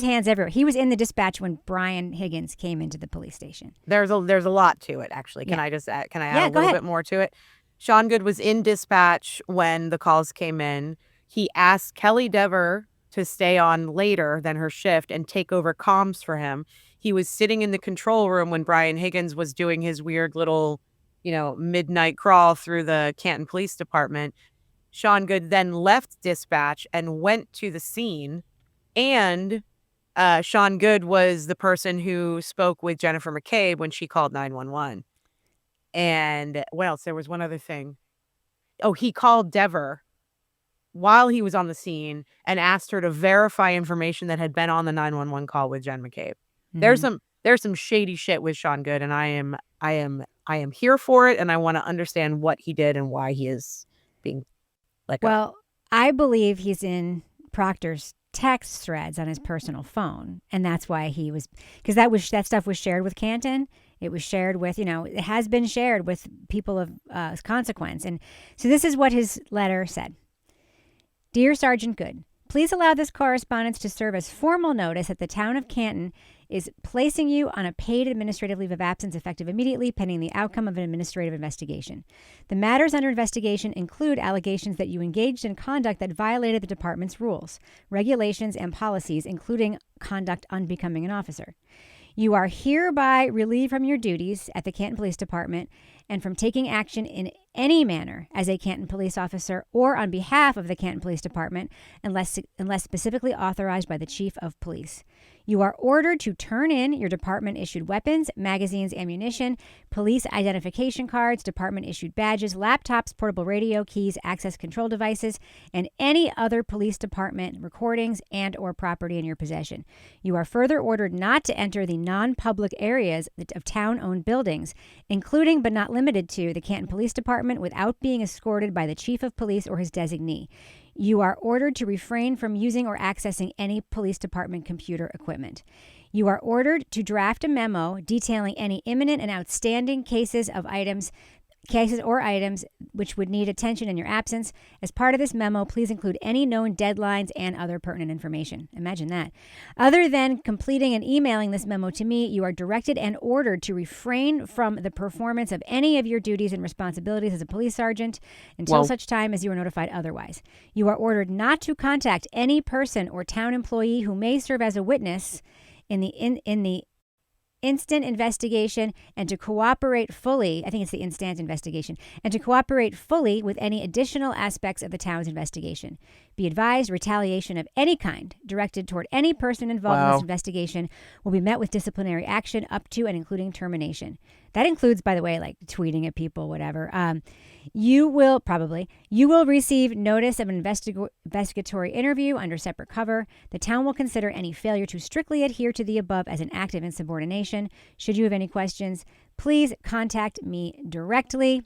[SPEAKER 2] hands everywhere. He was in the dispatch when Brian Higgins came into the police station.
[SPEAKER 1] There's a lot to it, actually. Can I add a little bit more to it? Sean Good was in dispatch when the calls came in. He asked Kelly Dever to stay on later than her shift and take over comms for him. He was sitting in the control room when Brian Higgins was doing his weird little, midnight crawl through the Canton Police Department. Sean Good then left dispatch and went to the scene. And Sean Good was the person who spoke with Jennifer McCabe when she called 911. And what else? There was one other thing. Oh, he called Dever while he was on the scene and asked her to verify information that had been on the 911 call with Jen McCabe. Mm-hmm. There's some shady shit with Sean Good, and I am here for it, and I want to understand what he did and why he is being let go.
[SPEAKER 2] Well, I believe he's in Proctor's text threads on his personal phone, and that's why he was, because that stuff was shared with Canton. It was shared with, it has been shared with people of consequence. And so this is what his letter said. Dear Sergeant Good, please allow this correspondence to serve as formal notice that the town of Canton is placing you on a paid administrative leave of absence effective immediately pending the outcome of an administrative investigation. The matters under investigation include allegations that you engaged in conduct that violated the department's rules, regulations, and policies, including conduct unbecoming an officer. You are hereby relieved from your duties at the Canton Police Department and from taking action in any manner as a Canton police officer or on behalf of the Canton Police Department unless specifically authorized by the Chief of Police. You are ordered to turn in your department-issued weapons, magazines, ammunition, police identification cards, department-issued badges, laptops, portable radio, keys, access control devices, and any other police department recordings and or property in your possession. You are further ordered not to enter the non-public areas of town-owned buildings, including but not limited to the Canton Police Department, without being escorted by the Chief of Police or his designee. You are ordered to refrain from using or accessing any police department computer equipment. You are ordered to draft a memo detailing any imminent and outstanding cases or items which would need attention in your absence. As part of this memo, please include any known deadlines and other pertinent information. Imagine that. Other than completing and emailing this memo to me, you are directed and ordered to refrain from the performance of any of your duties and responsibilities as a police sergeant until such time as you are notified otherwise. You are ordered not to contact any person or town employee who may serve as a witness in the instant investigation and to cooperate fully, I think it's the instant investigation, and to cooperate fully with any additional aspects of the town's investigation. Be advised, retaliation of any kind directed toward any person involved in this investigation will be met with disciplinary action up to and including termination. That includes, by the way, like tweeting at people, whatever. You will receive notice of an investigatory interview under separate cover. The town will consider any failure to strictly adhere to the above as an act of insubordination. Should you have any questions, please contact me directly.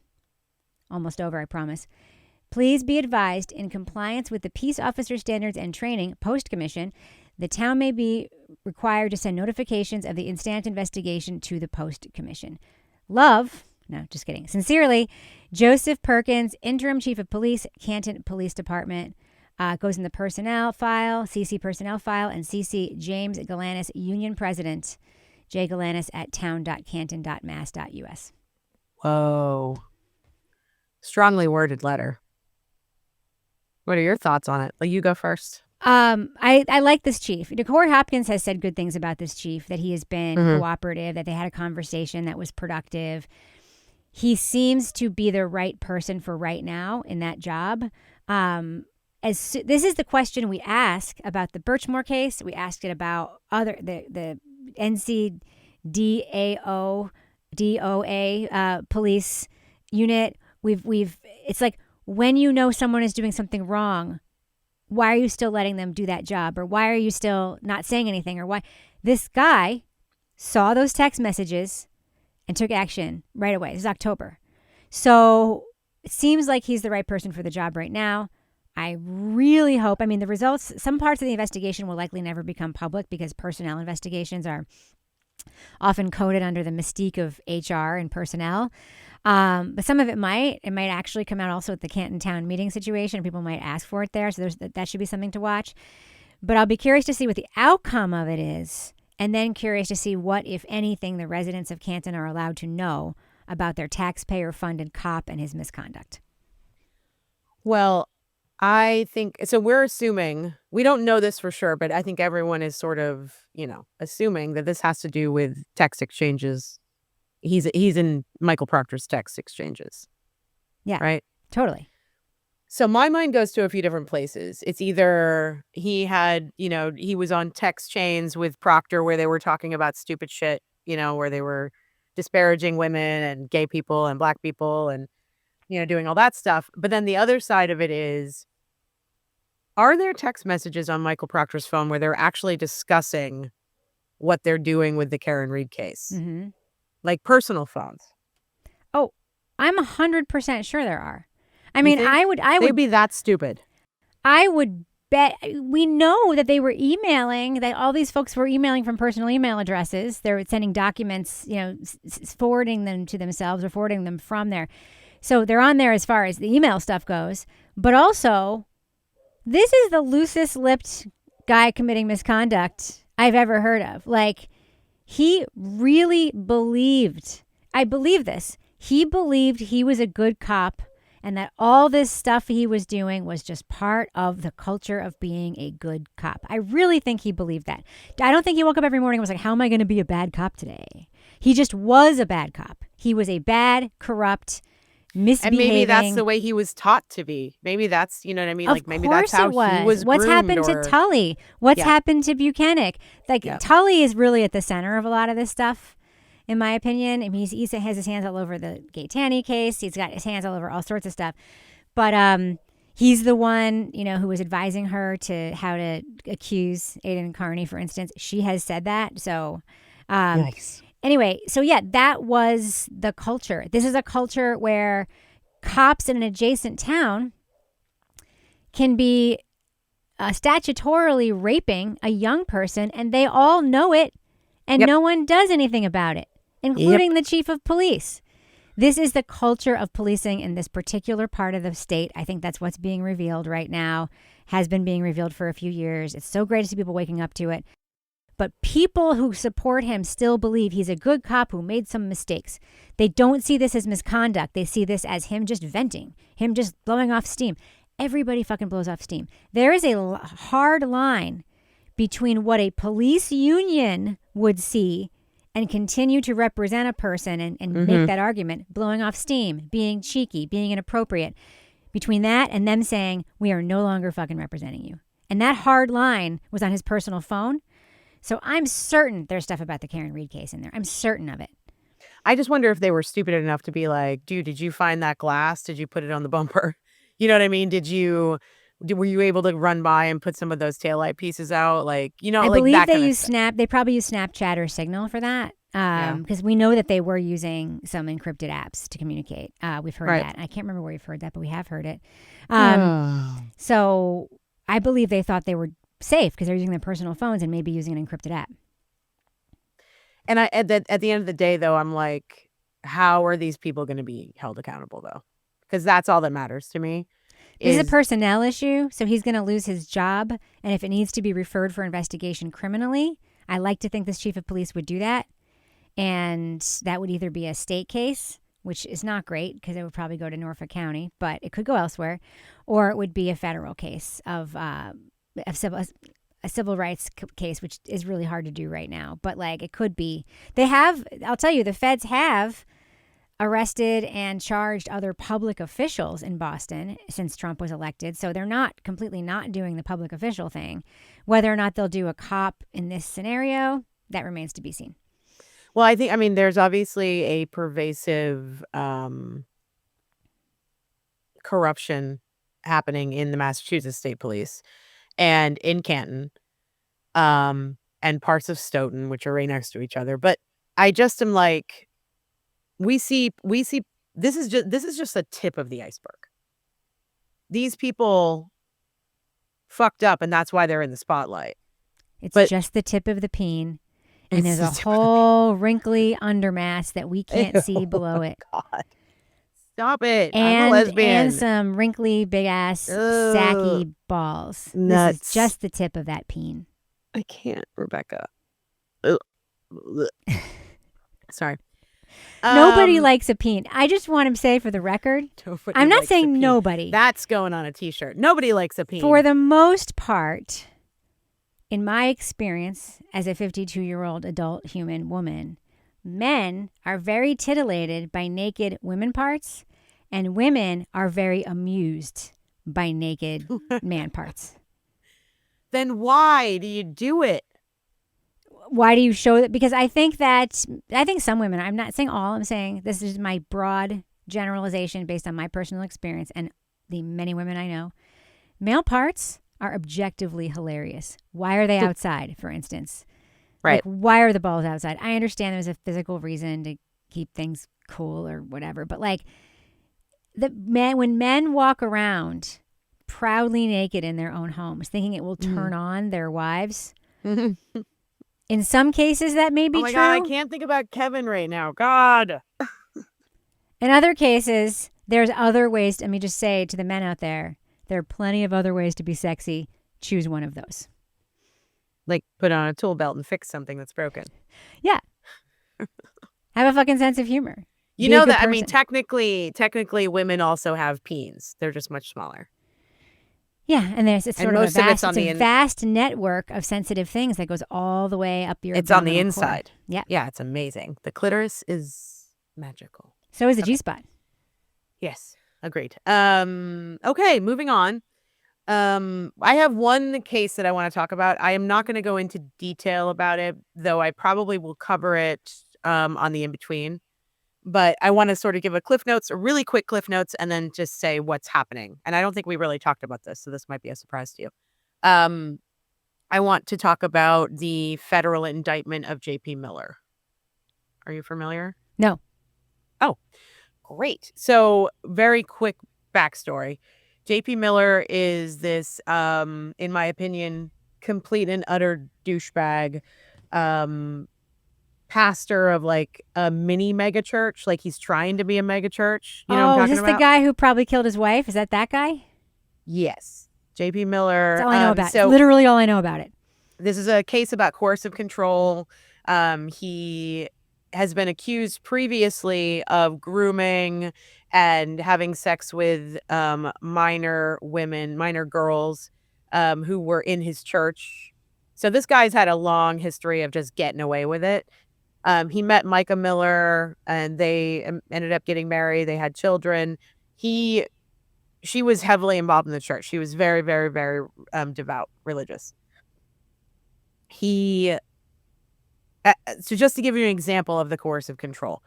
[SPEAKER 2] Almost over, I promise. Please be advised, in compliance with the Peace Officer Standards and Training Post-Commission, the town may be required to send notifications of the instant investigation to the Post-Commission. Love, no, just kidding. Sincerely, Joseph Perkins, Interim Chief of Police, Canton Police Department. Goes in the personnel file, CC personnel file, and CC James Galanis, Union President, J. Galanis at town.canton.mass.us.
[SPEAKER 1] Whoa. Strongly worded letter. What are your thoughts on it? Like, you go first.
[SPEAKER 2] I like this chief. Corey Hopkins has said good things about this chief, that he has been cooperative, that they had a conversation that was productive. He seems to be the right person for right now in that job. This is the question we ask about the Birchmore case. We asked it about the NCDAO DOA police unit. It's like, when you know someone is doing something wrong, why are you still letting them do that job? Or why are you still not saying anything? Or why? This guy saw those text messages and took action right away. This is October. So it seems like he's the right person for the job right now. I really hope, the results, some parts of the investigation will likely never become public because personnel investigations are often coded under the mystique of HR and personnel. But some of it might actually come out also at the Canton Town meeting situation. People might ask for it there. So that should be something to watch. But I'll be curious to see what the outcome of it is. And then curious to see what, if anything, the residents of Canton are allowed to know about their taxpayer-funded cop and his misconduct.
[SPEAKER 1] Well, I think, so we're assuming, we don't know this for sure, but I think everyone is sort of, assuming that this has to do with text exchanges. He's in Michael Proctor's text exchanges.
[SPEAKER 2] Yeah.
[SPEAKER 1] Right?
[SPEAKER 2] Totally.
[SPEAKER 1] So my mind goes to a few different places. It's either he had, he was on text chains with Proctor where they were talking about stupid shit, where they were disparaging women and gay people and black people and, doing all that stuff. But then the other side of it is, are there text messages on Michael Proctor's phone where they're actually discussing what they're doing with the Karen Read case?
[SPEAKER 2] Mm-hmm.
[SPEAKER 1] Like personal phones?
[SPEAKER 2] Oh, I'm 100% sure there are. I would
[SPEAKER 1] be that stupid.
[SPEAKER 2] I would bet. We know that they were emailing, that all these folks were emailing from personal email addresses. They're sending documents, forwarding them to themselves or forwarding them from there. So they're on there as far as the email stuff goes. But also, this is the loosest lipped guy committing misconduct I've ever heard of. Like, he really believed, I believe this, he believed he was a good cop and that all this stuff he was doing was just part of the culture of being a good cop. I really think he believed that. I don't think he woke up every morning and was like, how am I going to be a bad cop today? He just was a bad cop. He was a bad, corrupt, misbehaving.
[SPEAKER 1] And maybe that's the way he was taught to be. Maybe that's, you know what I mean? Like, maybe that's how he was
[SPEAKER 2] What's happened to Tully? What's happened to Buchanan? Tully is really at the center of a lot of this stuff, in my opinion. I mean, he has his hands all over the Gaetani case. He's got his hands all over all sorts of stuff. But he's the one, who was advising her to how to accuse Aidan Carney, for instance. She has said that. So,
[SPEAKER 1] nice.
[SPEAKER 2] Anyway, so that was the culture. This is a culture where cops in an adjacent town can be statutorily raping a young person, and they all know it, and no one does anything about it, including the chief of police. This is the culture of policing in this particular part of the state. I think that's what's being revealed right now, has been being revealed for a few years. It's so great to see people waking up to it. But people who support him still believe he's a good cop who made some mistakes. They don't see this as misconduct. They see this as him just venting, him just blowing off steam. Everybody fucking blows off steam. There is a hard line between what a police union would see and continue to represent a person and make that argument, blowing off steam, being cheeky, being inappropriate, between that and them saying, we are no longer fucking representing you. And that hard line was on his personal phone. So I'm certain there's stuff about the Karen Read case in there. I'm certain of it.
[SPEAKER 1] I just wonder if they were stupid enough to be like, dude, did you find that glass? Did you put it on the bumper? You know what I mean? Were you able to run by and put some of those taillight pieces out? Like, I
[SPEAKER 2] believe
[SPEAKER 1] that
[SPEAKER 2] they use They probably use Snapchat or Signal for that. Because we know that they were using some encrypted apps to communicate. We've heard that. I can't remember where we've heard that, but we have heard it. So I believe they thought they were safe because they're using their personal phones and maybe using an encrypted app.
[SPEAKER 1] And at the end of the day, though, I'm like, how are these people going to be held accountable, though? Because that's all that matters to me.
[SPEAKER 2] This is a personnel issue, so he's going to lose his job. And if it needs to be referred for investigation criminally, I like to think this chief of police would do that. And that would either be a state case which is not great because it would probably go to Norfolk County, but it could go elsewhere, or it would be a federal case of a civil rights case, which is really hard to do right now. But like it could be. I'll tell you, the feds have arrested and charged other public officials in Boston since Trump was elected. So they're not completely not doing the public official thing. Whether or not they'll do a cop in this scenario, that remains to be seen.
[SPEAKER 1] Well, I mean, there's obviously a pervasive corruption happening in the Massachusetts State Police and in Canton, and parts of Stoughton, which are right next to each other. But I just am like, we see this is just a tip of the iceberg. These people fucked up, and that's why they're in the spotlight.
[SPEAKER 2] It's just the tip of the peen, and there's a whole wrinkly undermass that we can't see below it.
[SPEAKER 1] God. Stop it.
[SPEAKER 2] And,
[SPEAKER 1] I'm a lesbian.
[SPEAKER 2] And some wrinkly, big-ass, sacky balls.
[SPEAKER 1] Nuts.
[SPEAKER 2] This is just the tip of that peen.
[SPEAKER 1] I can't, Rebecca. Sorry.
[SPEAKER 2] Nobody likes a peen. I just want to say for the record, I'm not saying nobody.
[SPEAKER 1] That's going on a t-shirt. Nobody likes a peen.
[SPEAKER 2] For the most part, in my experience as a 52-year-old adult human woman, men are very titillated by naked women parts, and women are very amused by naked man parts.
[SPEAKER 1] Then why do you do it?
[SPEAKER 2] Why do you show that? Because I think some women, I'm not saying all, I'm saying this is my broad generalization based on my personal experience and the many women I know. Male parts are objectively hilarious. Why are they outside, for instance?
[SPEAKER 1] Right.
[SPEAKER 2] Like, why are the balls outside? I understand there's a physical reason to keep things cool or whatever, but like when men walk around proudly naked in their own homes, thinking it will turn on their wives. In some cases, that may be true. Oh my
[SPEAKER 1] God, I can't think about Kevin right now. God.
[SPEAKER 2] In other cases, there's other ways. Let me just say to the men out there, there are plenty of other ways to be sexy. Choose one of those.
[SPEAKER 1] Like put on a tool belt and fix something that's broken.
[SPEAKER 2] Yeah. Have a fucking sense of humor.
[SPEAKER 1] You know that, I mean, technically, women also have peens. They're just much smaller.
[SPEAKER 2] Yeah, and there's it's a vast network of sensitive things that goes all the way up your.
[SPEAKER 1] It's on the inside.
[SPEAKER 2] Yeah,
[SPEAKER 1] yeah, it's amazing. The clitoris is magical.
[SPEAKER 2] So is the G-spot.
[SPEAKER 1] Yes, agreed. Okay, moving on. I have one case that I want to talk about. I am not going to go into detail about it, though I probably will cover it on the in-between. But I want to sort of give a really quick cliff notes, and then just say what's happening. And I don't think we really talked about this, so this might be a surprise to you. I want to talk about the federal indictment of J.P. Miller. Are you familiar?
[SPEAKER 2] No.
[SPEAKER 1] Oh, great. So very quick backstory. J.P. Miller is this, in my opinion, complete and utter douchebag pastor of like a mini mega church. Like he's trying to be a mega church. You know what I'm talking
[SPEAKER 2] about? Is this the guy who probably killed his wife? Is that guy?
[SPEAKER 1] Yes. J.P. Miller.
[SPEAKER 2] That's all I know about it. Literally all I know about it.
[SPEAKER 1] This is a case about coercive control. He has been accused previously of grooming and having sex with minor girls who were in his church. So this guy's had a long history of just getting away with it. He met Micah Miller, and they ended up getting married. They had children. She was heavily involved in the church. She was very, very, very devout, religious. So just to give you an example of the coercive control,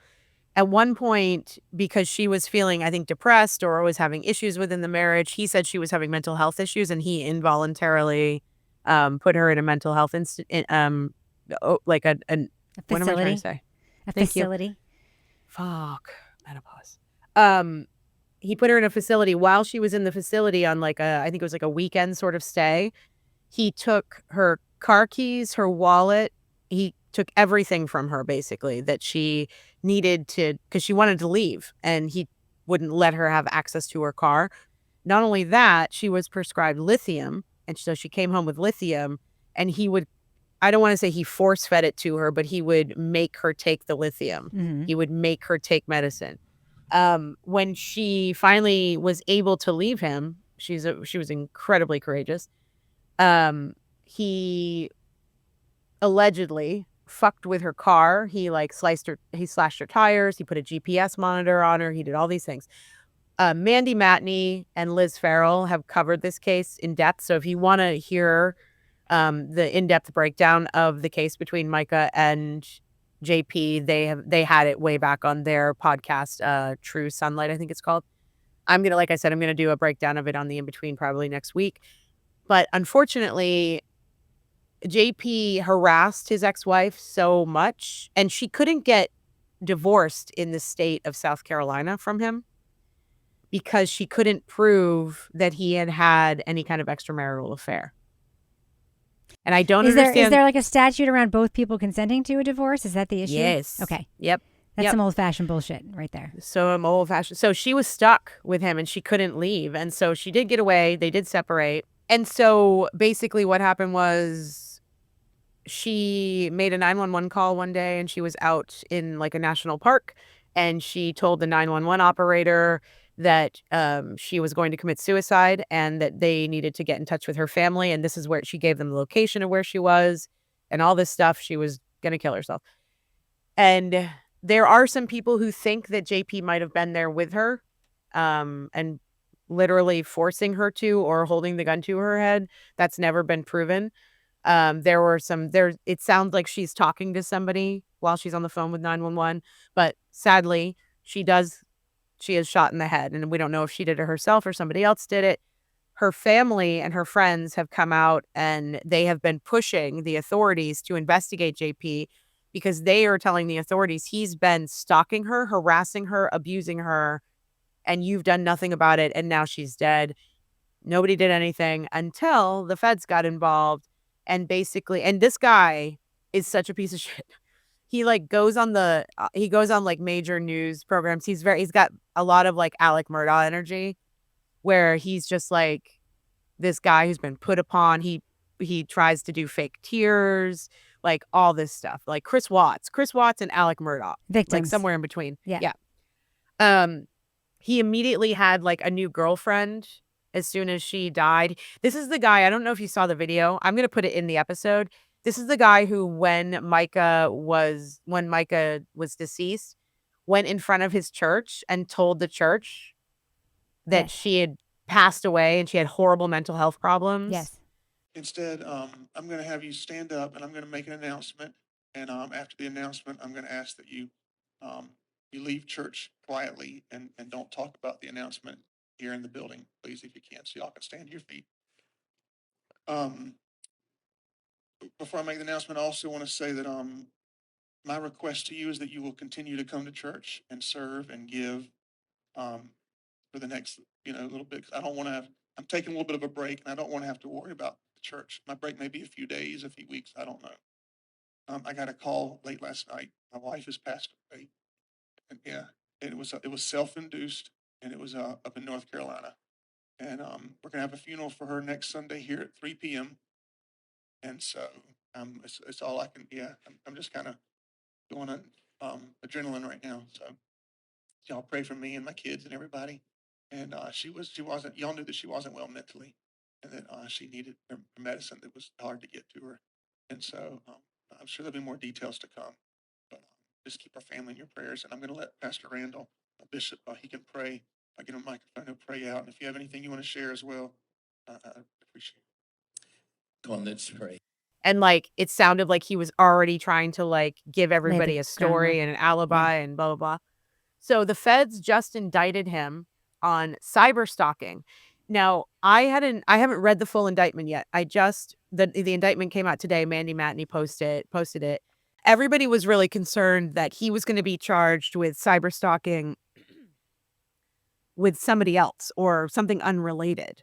[SPEAKER 1] at one point, because she was feeling, I think, depressed or was having issues within the marriage, he said she was having mental health issues, and he involuntarily put her in a mental health like a what am I trying to say?
[SPEAKER 2] A facility.
[SPEAKER 1] Fuck. Menopause. He put her in a facility. While she was in the facility on I think it was like a weekend sort of stay, he took her car keys, her wallet. He took everything from her, basically, that she needed because she wanted to leave, and he wouldn't let her have access to her car. Not only that, she was prescribed lithium, and so she came home with lithium, and I don't want to say he force-fed it to her, but he would make her take the lithium. Mm-hmm. He would make her take medicine. When she finally was able to leave him, she was incredibly courageous. He allegedly fucked with her car. He slashed her tires. He put a GPS monitor on her. He did all these things. Mandy Matney and Liz Farrell have covered this case in depth. So if you want to hear the in-depth breakdown of the case between Micah and JP, they had it way back on their podcast, True Sunlight, I think it's called. Like I said, I'm gonna do a breakdown of it on the in between probably next week. But unfortunately, JP harassed his ex-wife so much, and she couldn't get divorced in the state of South Carolina from him because she couldn't prove that he had had any kind of extramarital affair. And I don't understand.
[SPEAKER 2] Is there like a statute around both people consenting to a divorce? Is that the issue?
[SPEAKER 1] Yes.
[SPEAKER 2] Okay.
[SPEAKER 1] Yep.
[SPEAKER 2] That's some old-fashioned bullshit right there.
[SPEAKER 1] So old-fashioned. So she was stuck with him and she couldn't leave. And so she did get away. They did separate. And so basically what happened was she made a 911 call one day and she was out in like a national park. And she told the 911 operator that she was going to commit suicide and that they needed to get in touch with her family. And this is where she gave them the location of where she was and all this stuff. She was going to kill herself. And there are some people who think that JP might have been there with her and literally forcing her to or holding the gun to her head. That's never been proven. It sounds like she's talking to somebody while she's on the phone with 911, but sadly she is shot in the head and we don't know if she did it herself or somebody else did it. Her family and her friends have come out and they have been pushing the authorities to investigate JP because they are telling the authorities he's been stalking her, harassing her, abusing her, and you've done nothing about it and now she's dead. Nobody did anything until the feds got involved. And basically, and this guy is such a piece of shit. He goes on like major news programs. He's got a lot of like Alec Murdaugh energy where he's just like this guy who's been put upon. He tries to do fake tears, like all this stuff, like Chris Watts and Alec Murdaugh,
[SPEAKER 2] victims,
[SPEAKER 1] like somewhere in between.
[SPEAKER 2] Yeah.
[SPEAKER 1] He immediately had like a new girlfriend as soon as she died. This is the guy, I don't know if you saw the video. I'm going to put it in the episode. This is the guy who, when Micah was deceased, went in front of his church and told the church that she had passed away and she had horrible mental health problems.
[SPEAKER 2] Yes.
[SPEAKER 3] Instead, I'm going to have you stand up and I'm going to make an announcement. And after the announcement, I'm going to ask that you leave church quietly and don't talk about the announcement here in the building, please, if you can, so y'all can stand to your feet. Before I make the announcement, I also want to say that my request to you is that you will continue to come to church and serve and give for the next little bit. I don't want to I'm taking a little bit of a break, and I don't want to have to worry about the church. My break may be a few days, a few weeks, I don't know. I got a call late last night. My wife has passed away, and it was self-induced. And it was up in North Carolina. And we're going to have a funeral for her next Sunday here at 3 p.m. And so it's all I can, I'm just kind of going on adrenaline right now. So y'all pray for me and my kids and everybody. And y'all knew that she wasn't well mentally and that she needed her medicine that was hard to get to her. And so I'm sure there'll be more details to come. But just keep our family in your prayers. And I'm going to let Pastor Randall, Bishop, he can pray. I get a microphone, he'll pray out. And if you have anything you want to share as well, I appreciate it.
[SPEAKER 4] Come on, let's pray.
[SPEAKER 1] And it sounded like he was already trying to give everybody a story and an alibi and blah, blah, blah. So the feds just indicted him on cyber stalking. Now, I haven't read the full indictment yet. The indictment came out today. Mandy Matney posted it. Everybody was really concerned that he was going to be charged with cyber stalking with somebody else or something unrelated.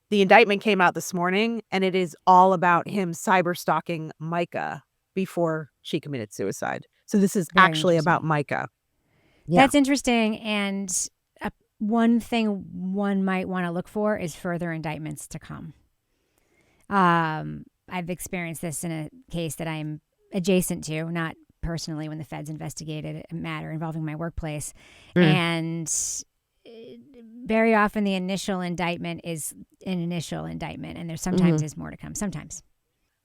[SPEAKER 1] The indictment came out this morning, and it is all about him cyber stalking Micah before she committed suicide. So this is actually about Micah.
[SPEAKER 2] Yeah. That's interesting. And one thing one might want to look for is further indictments to come. I've experienced this in a case that I'm adjacent to, not personally when the feds investigated a matter involving my workplace. And very often the initial indictment is an initial indictment, and there's sometimes is more to come. Sometimes.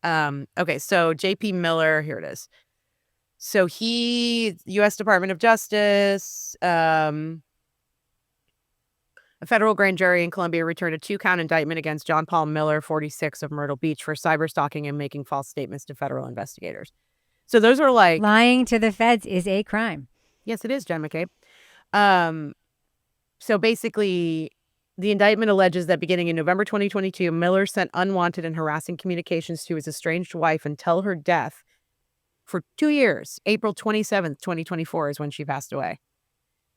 [SPEAKER 1] Okay, so J.P. Miller, here it is. So U.S. Department of Justice, a federal grand jury in Columbia returned a 2-count indictment against John Paul Miller, 46, of Myrtle Beach for cyberstalking and making false statements to federal investigators. So those are like...
[SPEAKER 2] Lying to the feds is a crime.
[SPEAKER 1] Yes, it is, Jen McCabe. So basically, the indictment alleges that beginning in November 2022, Miller sent unwanted and harassing communications to his estranged wife until her death for 2 years. April 27th, 2024 is when she passed away.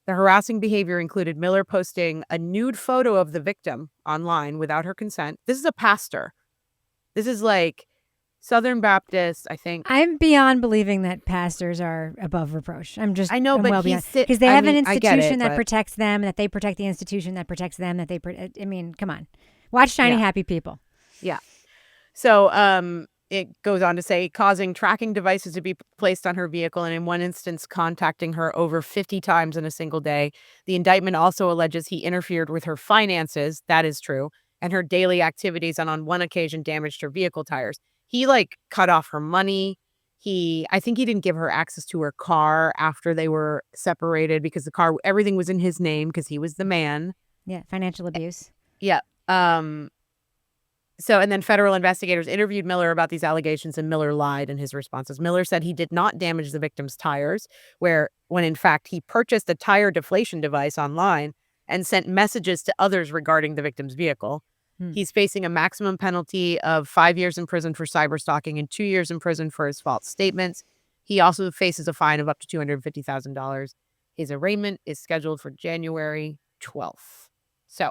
[SPEAKER 1] The harassing behavior included Miller posting a nude photo of the victim online without her consent. This is a pastor. This is like Southern Baptist, I think.
[SPEAKER 2] I'm beyond believing that pastors are above reproach. I know,
[SPEAKER 1] but
[SPEAKER 2] well because they have an institution that protects them, that they protect the institution that protects them, that they. I mean, come on, watch Shiny Happy People.
[SPEAKER 1] Yeah. So, it goes on to say, causing tracking devices to be placed on her vehicle and in one instance contacting her over 50 times in a single day. The indictment also alleges he interfered with her finances, that is true, and her daily activities, and on one occasion damaged her vehicle tires. He cut off her money. I think he didn't give her access to her car after they were separated because everything was in his name because he was the man.
[SPEAKER 2] Yeah, financial abuse.
[SPEAKER 1] Yeah. And then federal investigators interviewed Miller about these allegations, and Miller lied in his responses. Miller said he did not damage the victim's tires, when in fact he purchased a tire deflation device online and sent messages to others regarding the victim's vehicle. He's facing a maximum penalty of 5 years in prison for cyberstalking and 2 years in prison for his false statements. He also faces a fine of up to $250,000. His arraignment is scheduled for January 12th. So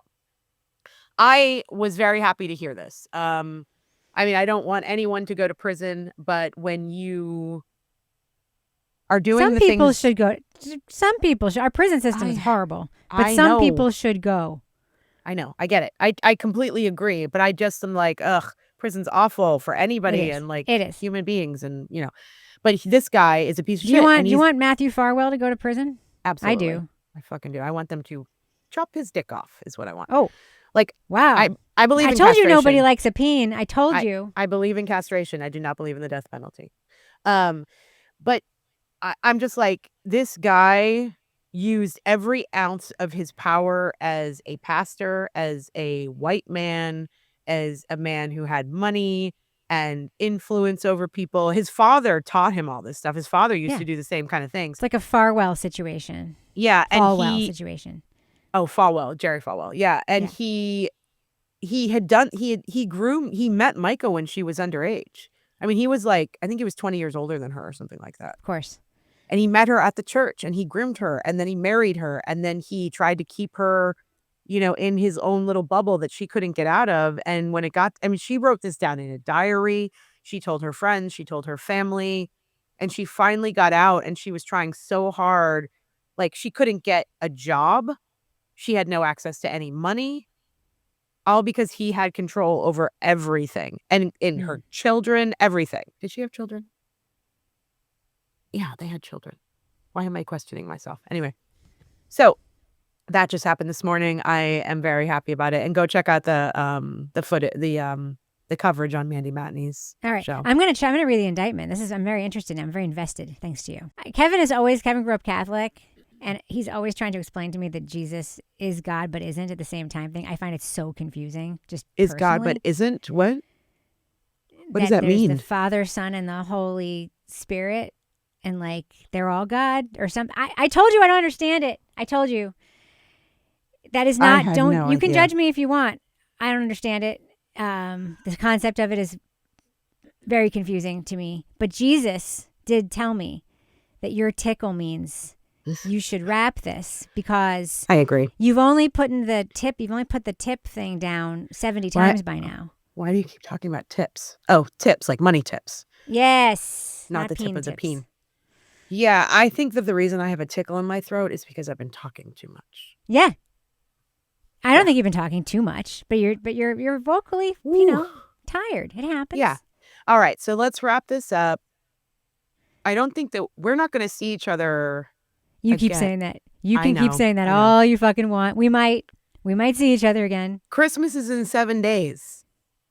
[SPEAKER 1] I was very happy to hear this. I mean, I don't want anyone to go to prison, but when you are doing
[SPEAKER 2] some people should go. Some people should. Our prison system is horrible, but some people should go.
[SPEAKER 1] I know. I get it. I completely agree, but I just am like, ugh, prison's awful for anybody and
[SPEAKER 2] it is.
[SPEAKER 1] Human beings and, But this guy is a piece of shit.
[SPEAKER 2] Do you want Matthew Farwell to go to prison?
[SPEAKER 1] Absolutely.
[SPEAKER 2] I do.
[SPEAKER 1] I fucking do. I want them to chop his dick off is what I want.
[SPEAKER 2] Oh.
[SPEAKER 1] Wow. I believe in castration.
[SPEAKER 2] I told you nobody likes a peen. I told you.
[SPEAKER 1] I believe in castration. I do not believe in the death penalty. But I'm just like, this guy used every ounce of his power as a pastor, as a white man, as a man who had money and influence over people. His father taught him all this stuff. His father used to do the same kind of things.
[SPEAKER 2] It's like a Farwell situation.
[SPEAKER 1] Yeah.
[SPEAKER 2] Falwell situation.
[SPEAKER 1] Oh, Falwell, Jerry Falwell. Yeah. And he met Micah when she was underage. I mean, he was I think he was 20 years older than her or something like that.
[SPEAKER 2] Of course.
[SPEAKER 1] And he met her at the church and he groomed her and then he married her and then he tried to keep her, in his own little bubble that she couldn't get out of. And when she wrote this down in a diary. She told her friends, she told her family, and she finally got out and she was trying so hard. She couldn't get a job. She had no access to any money. All because he had control over everything. And in her children, everything. Did she have children? Yeah, they had children. Why am I questioning myself? Anyway, so that just happened this morning. I am very happy about it. And go check out the coverage on Mandy Matney's show.
[SPEAKER 2] I'm gonna read the indictment. I'm very interested. I'm very invested. Thanks to you. Kevin grew up Catholic, and he's always trying to explain to me that Jesus is God but isn't at the same time thing. I find it so confusing. Just
[SPEAKER 1] is God but isn't what? What does that mean?
[SPEAKER 2] The Father, Son, and the Holy Spirit. And they're all God or something. I told you I don't understand it. I told you. That is not, you can judge me if you want. I don't understand it. The concept of it is very confusing to me. But Jesus did tell me that your tickle means you should wrap this because
[SPEAKER 1] I agree.
[SPEAKER 2] You've only put the tip thing down 70 times by now.
[SPEAKER 1] Why do you keep talking about tips? Oh, tips, like money tips.
[SPEAKER 2] Yes.
[SPEAKER 1] Not the tip of the peen. Yeah, I think that the reason I have a tickle in my throat is because I've been talking too much.
[SPEAKER 2] Yeah. I don't think you've been talking too much, but you're vocally, tired. It happens.
[SPEAKER 1] Yeah. All right, so let's wrap this up. I don't think that we're not going to see each other.
[SPEAKER 2] You keep
[SPEAKER 1] again.
[SPEAKER 2] saying that. You
[SPEAKER 1] I
[SPEAKER 2] can keep
[SPEAKER 1] know,
[SPEAKER 2] saying that
[SPEAKER 1] I know.
[SPEAKER 2] all you fucking want. We might see each other again.
[SPEAKER 1] Christmas is in 7 days.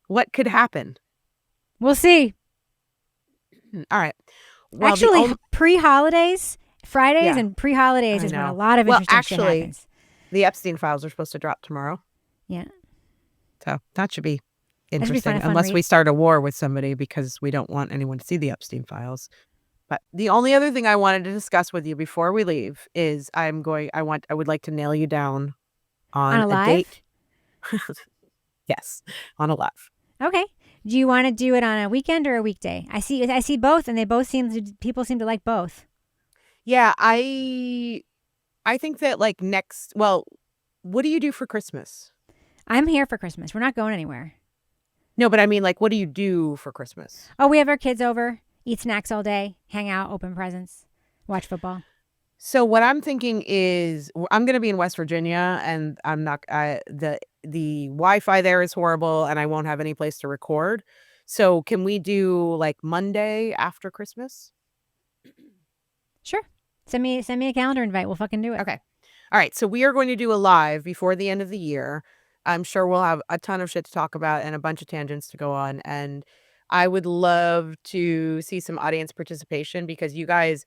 [SPEAKER 1] What could happen?
[SPEAKER 2] We'll see.
[SPEAKER 1] All right. Well,
[SPEAKER 2] actually, pre-holidays, Fridays
[SPEAKER 1] Yeah.
[SPEAKER 2] and pre-holidays
[SPEAKER 1] I
[SPEAKER 2] is when a
[SPEAKER 1] know.
[SPEAKER 2] lot of
[SPEAKER 1] Well,
[SPEAKER 2] interesting shit
[SPEAKER 1] actually,
[SPEAKER 2] happens.
[SPEAKER 1] the Epstein files are supposed to drop tomorrow.
[SPEAKER 2] Yeah.
[SPEAKER 1] So that should be
[SPEAKER 2] That should be
[SPEAKER 1] interesting,
[SPEAKER 2] fun
[SPEAKER 1] unless
[SPEAKER 2] read.
[SPEAKER 1] we start a war with somebody because we don't want anyone to see the Epstein files. But the only other thing I wanted to discuss with you before we leave is I would like to nail you down on
[SPEAKER 2] a live?
[SPEAKER 1] date. Yes, on a live.
[SPEAKER 2] Okay. Do you want to do it on a weekend or a weekday? I see both, and people seem to like both.
[SPEAKER 1] Yeah, I think that like what do you do for Christmas?
[SPEAKER 2] I'm here for Christmas. We're not going anywhere.
[SPEAKER 1] No, but I mean, like, what do you do for Christmas?
[SPEAKER 2] Oh, we have our kids over, eat snacks all day, hang out, open presents, watch football.
[SPEAKER 1] So what I'm thinking is I'm going to be in West Virginia, and I'm not the Wi-Fi there is horrible, and I won't have any place to record. So can we do like Monday after Christmas?
[SPEAKER 2] Sure. Send me a calendar invite. We'll fucking do it.
[SPEAKER 1] Okay. All right. So we are going to do a live before the end of the year. I'm sure we'll have a ton of shit to talk about and a bunch of tangents to go on. And I would love to see some audience participation because you guys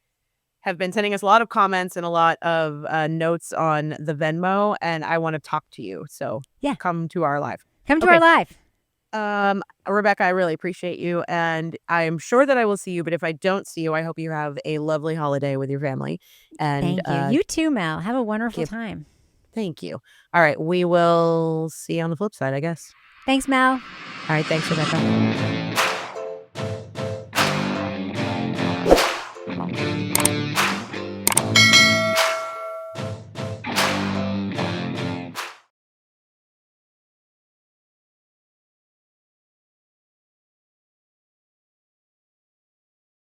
[SPEAKER 1] have been sending us a lot of comments and a lot of notes on the Venmo, and I want to talk to you. So
[SPEAKER 2] yeah,
[SPEAKER 1] come to our live.
[SPEAKER 2] Come to our live.
[SPEAKER 1] Rebecca, I really appreciate you, and I am sure that I will see you. But if I don't see you, I hope you have a lovely holiday with your family. And
[SPEAKER 2] thank you. You too, Mel. Have a wonderful time.
[SPEAKER 1] Thank you. All right, we will see you on the flip side, I guess.
[SPEAKER 2] Thanks, Mel.
[SPEAKER 1] All right, thanks, Rebecca.